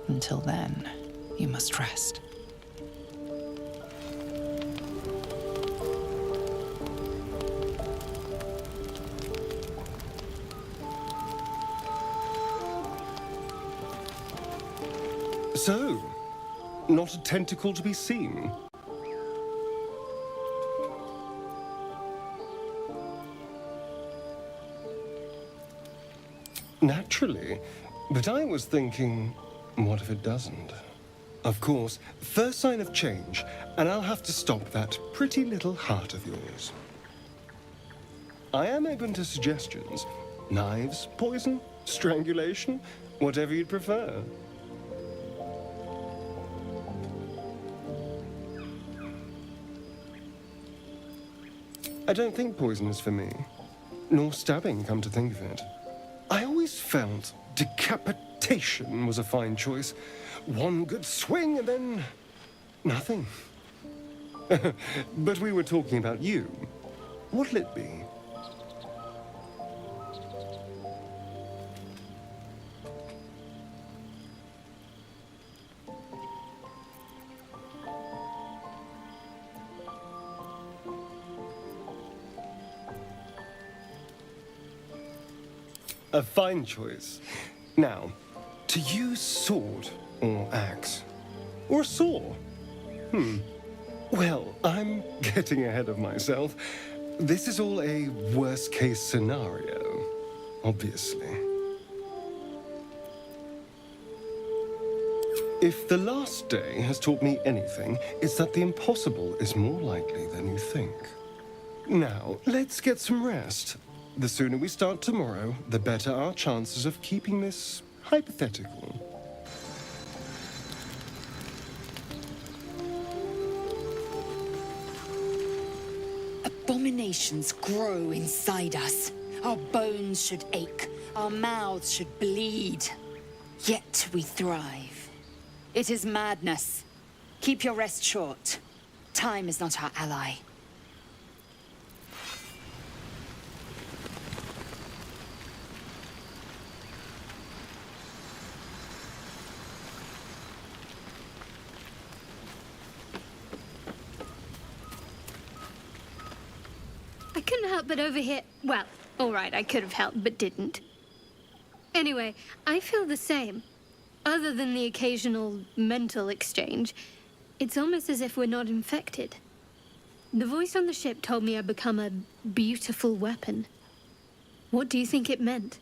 S3: Until then, you must rest.
S6: So, not a tentacle to be seen? Naturally, but I was thinking, what if it doesn't? Of course, first sign of change, and I'll have to stop that pretty little heart of yours. I am open to suggestions. Knives, poison, strangulation, whatever you'd prefer. I don't think poison is for me. Nor stabbing, come to think of it. I always felt decapitation was a fine choice. One good swing and then nothing. But we were talking about you. What'll it be? A fine choice. Now, to use sword or axe or saw? Well, I'm getting ahead of myself. This is all a worst-case scenario, obviously. If the last day has taught me anything, it's that the impossible is more likely than you think. Now, let's get some rest. The sooner we start tomorrow, the better our chances of keeping this hypothetical.
S10: Abominations grow inside us. Our bones should ache. Our mouths should bleed. Yet we thrive. It is madness. Keep your rest short. Time is not our ally.
S5: I couldn't help but overhear. Well, all right, I could have helped, but didn't. Anyway, I feel the same. Other than the occasional mental exchange, it's almost as if we're not infected. The voice on the ship told me I'd become a beautiful weapon. What do you think it meant?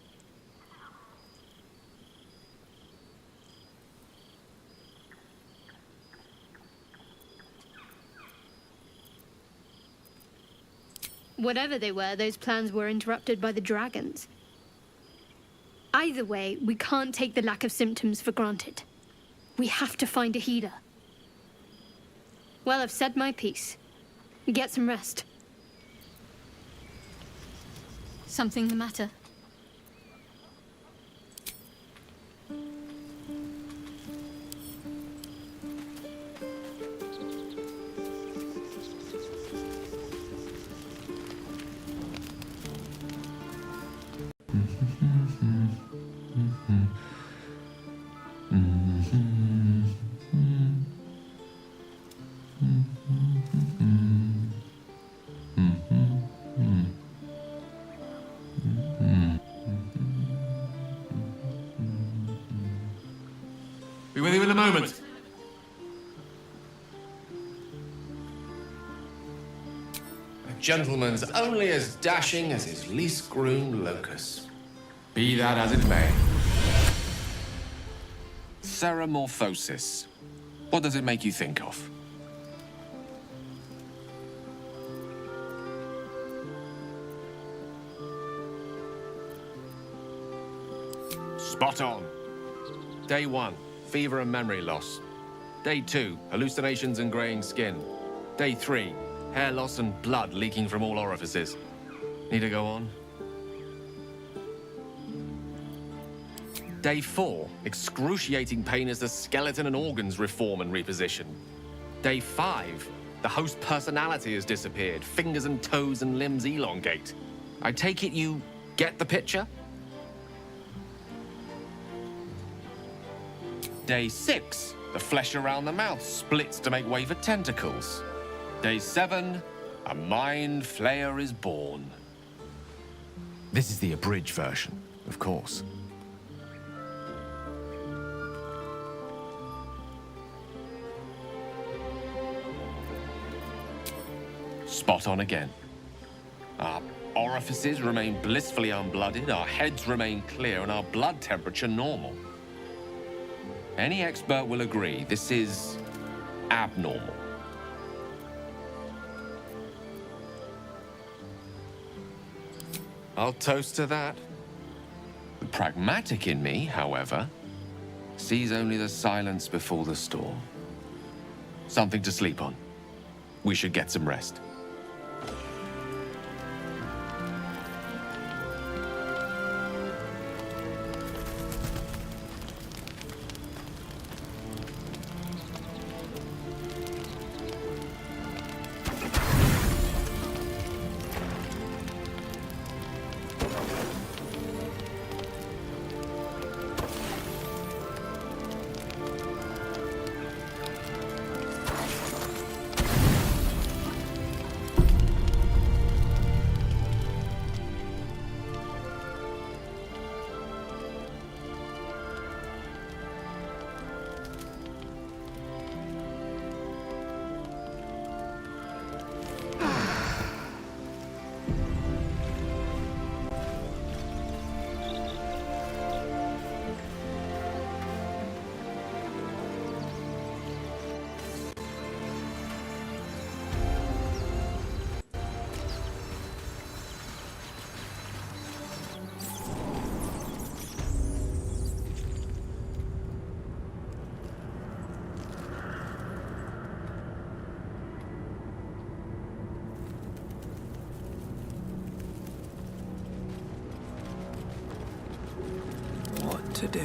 S5: Whatever they were, those plans were interrupted by the dragons. Either way, we can't take the lack of symptoms for granted. We have to find a healer. Well, I've said my piece. Get some rest. Something the matter?
S2: Be with you in a moment. A gentleman's only as dashing as his least groomed locus. Be that as it may. Ceramorphosis. What does it make you think of? Spot on. Day 1. Fever and memory loss. Day 2, hallucinations and graying skin. Day 3, hair loss and blood leaking from all orifices. Need to go on? Day 4, excruciating pain as the skeleton and organs reform and reposition. Day 5, the host personality has disappeared. Fingers and toes and limbs elongate. I take it you get the picture? Day 6, the flesh around the mouth splits to make way for tentacles. Day 7, a mind flayer is born. This is the abridged version, of course. Spot on again. Our orifices remain blissfully unblooded, our heads remain clear, and our blood temperature normal. Any expert will agree this is abnormal. I'll toast to that. The pragmatic in me, however, sees only the silence before the storm. Something to sleep on. We should get some rest.
S1: To do.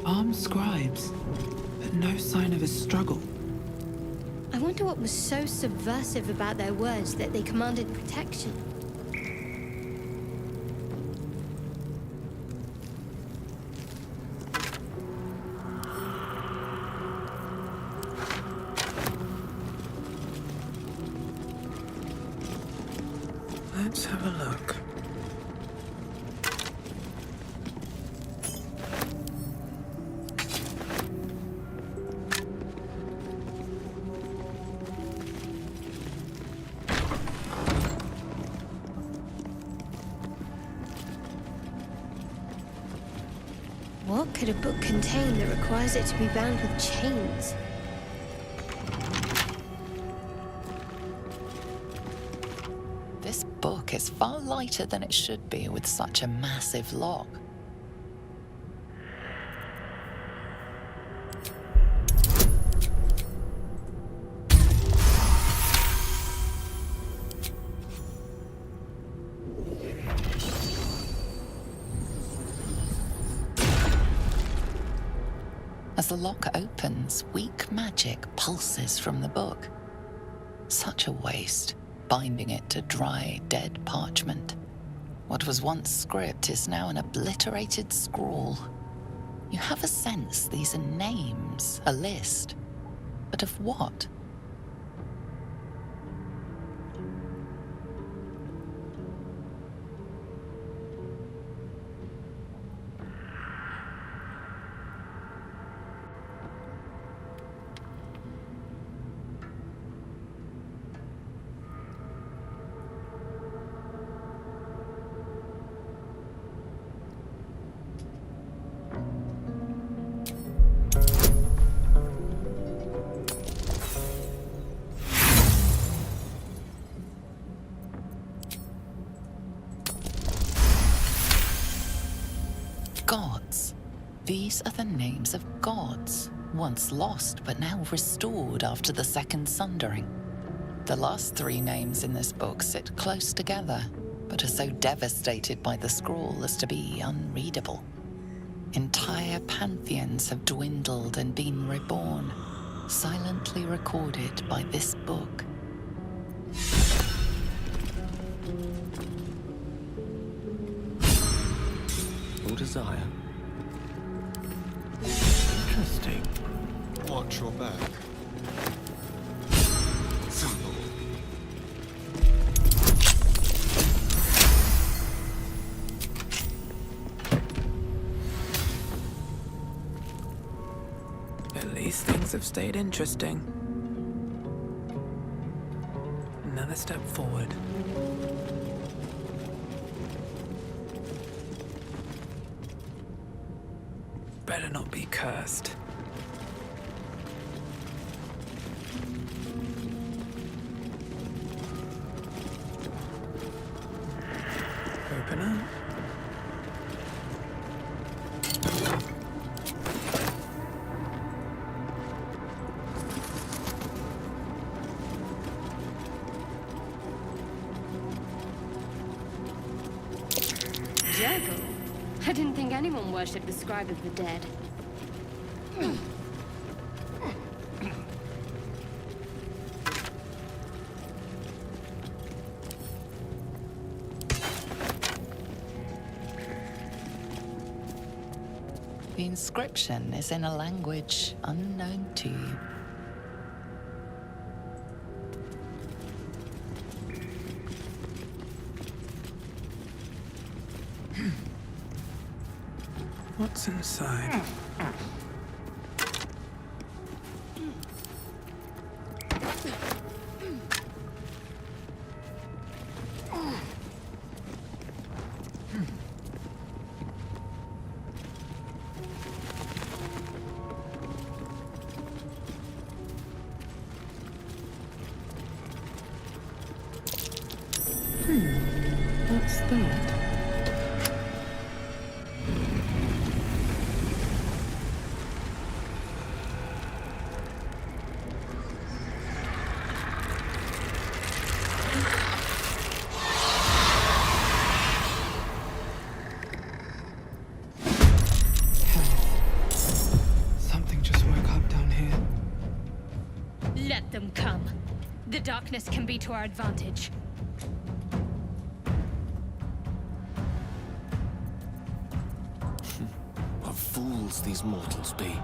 S1: Armed scribes, but no sign of a struggle.
S5: I wonder what was so subversive about their words that they commanded protection.
S9: Let's have a look.
S5: What could a book contain that requires it to be bound with chains?
S3: This book is far lighter than it should be with such a massive lock. As the lock opens, weak magic pulses from the book. Such a waste, binding it to dry, dead parchment. What was once script is now an obliterated scrawl. You have a sense these are names, a list. But of what? Gods. These are the names of gods, once lost but now restored after the Second Sundering. The last three names in this book sit close together, but are so devastated by the scrawl as to be unreadable. Entire pantheons have dwindled and been reborn, silently recorded by this book.
S8: Your desire.
S9: Interesting.
S13: Watch your back. Simple.
S9: At least things have stayed interesting. Another step forward. Better not be cursed. Open up.
S5: Juggle? I didn't think anyone worshipped the scribe of the dead.
S3: The inscription is in a language unknown to you.
S9: What's inside? What's that? Something just woke up down here.
S4: Let them come. The darkness can be to our advantage.
S8: What fools these mortals be.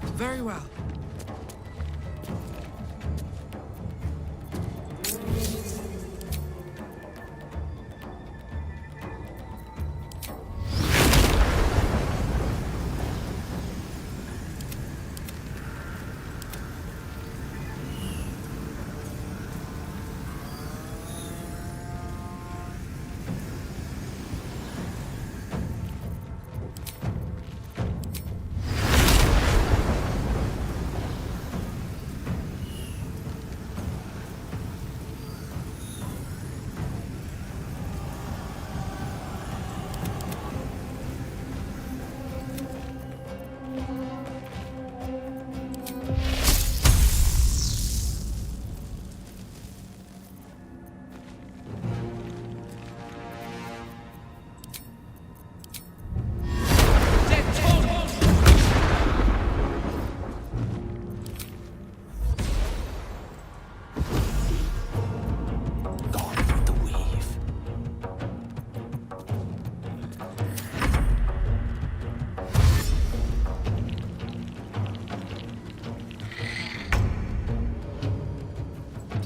S9: Very well.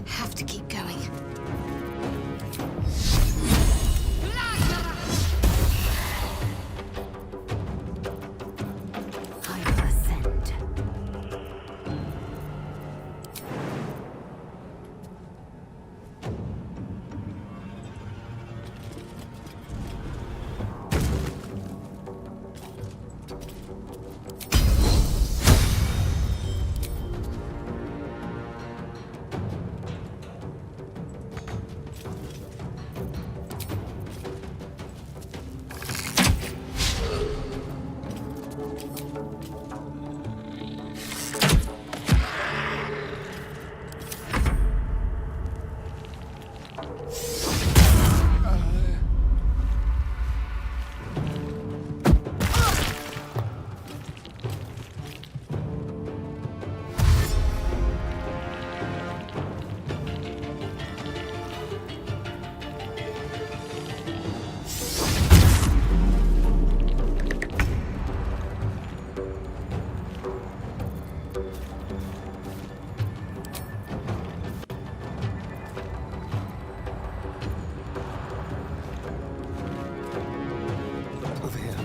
S10: Have to keep going. I will ascend.
S6: Over here.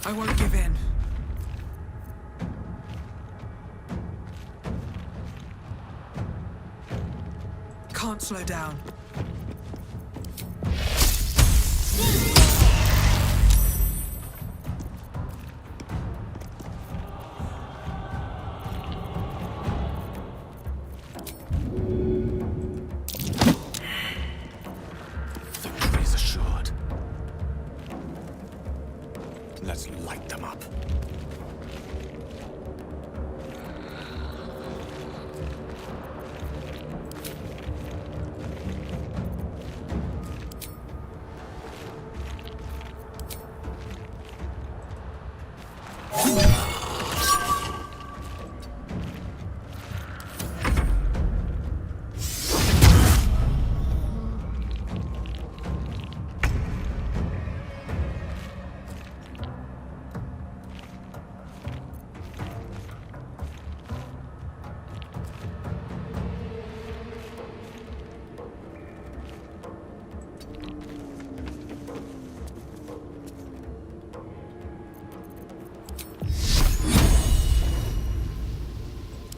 S9: I won't give in. Can't slow down.
S2: Victory is assured. Let's light them up.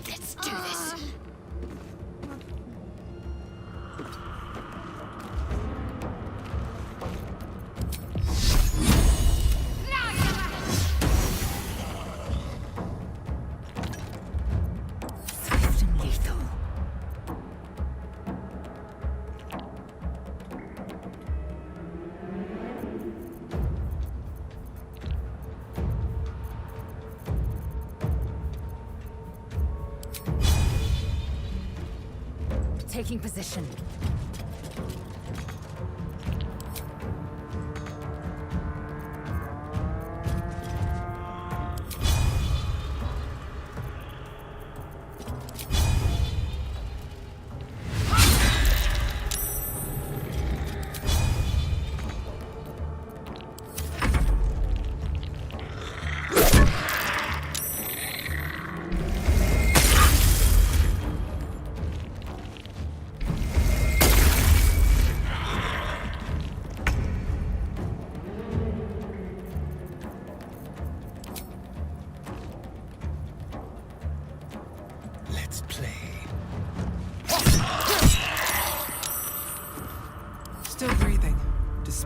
S4: Let's do this.
S10: Swift and lethal. Taking position.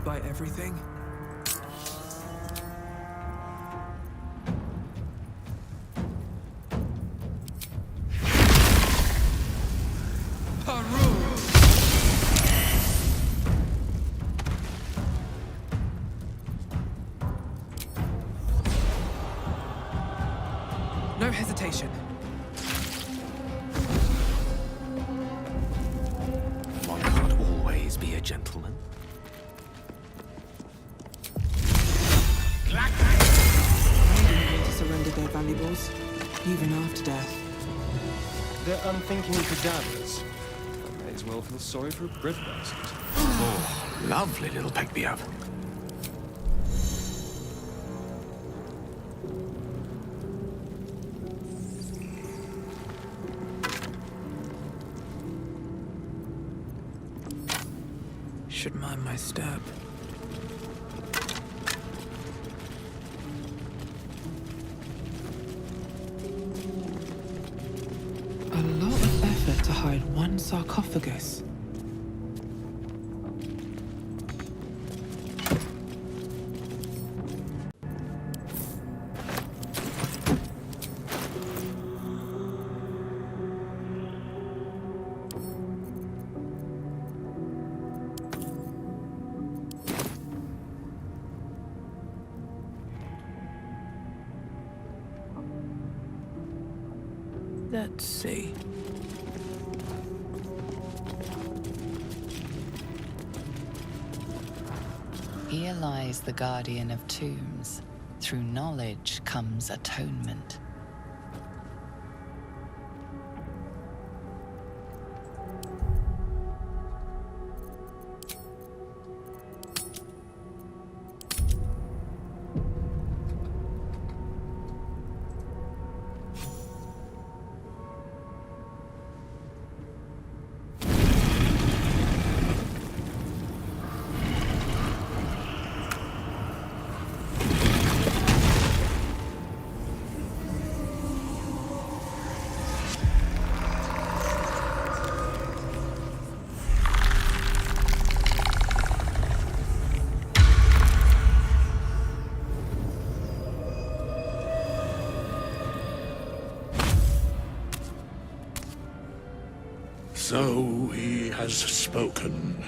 S9: despite everything? No hesitation.
S2: One can't always be a gentleman.
S1: I didn't want to surrender their valuables, even after death.
S6: They're unthinking cadavers. I may as well feel sorry for a bread basket.
S2: Oh, lovely little pick-me-up.
S9: Should mind my step.
S1: A lot of effort to hide one sarcophagus.
S9: Let's see.
S3: Here lies the guardian of tombs. Through knowledge comes atonement.
S14: So he has spoken,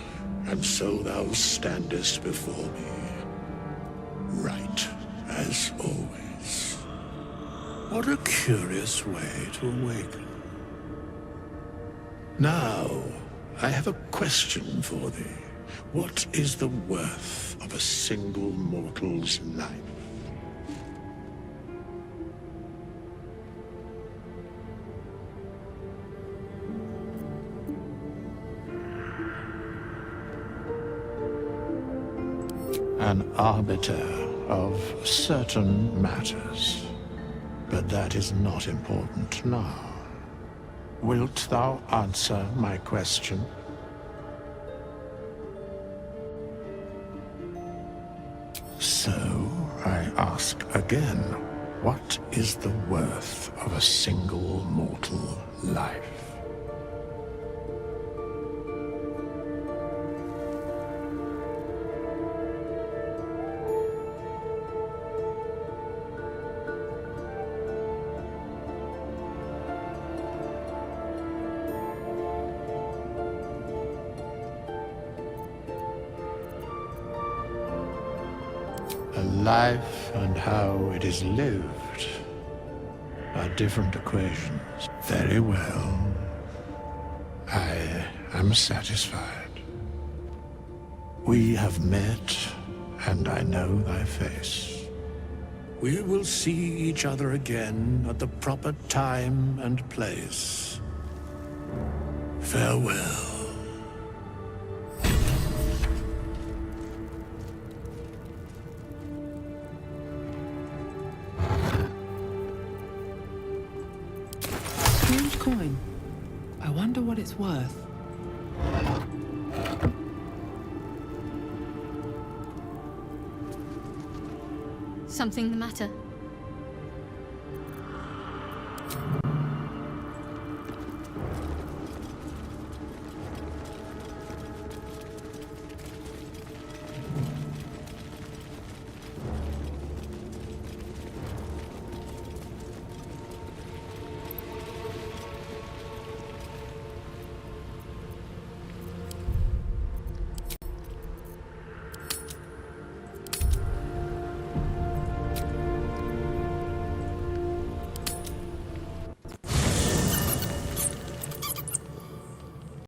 S14: and so thou standest before me, right as always. What a curious way to awaken. Now, I have a question for thee. What is the worth of a single mortal's life? An arbiter of certain matters. But that is not important now. Wilt thou answer my question? So, I ask again, what is the worth of a single mortal life? Life and how it is lived are different equations. Very well. I am satisfied. We have met, and I know thy face. We will see each other again at the proper time and place. Farewell.
S1: Strange coin. I wonder what it's worth.
S5: Something the matter?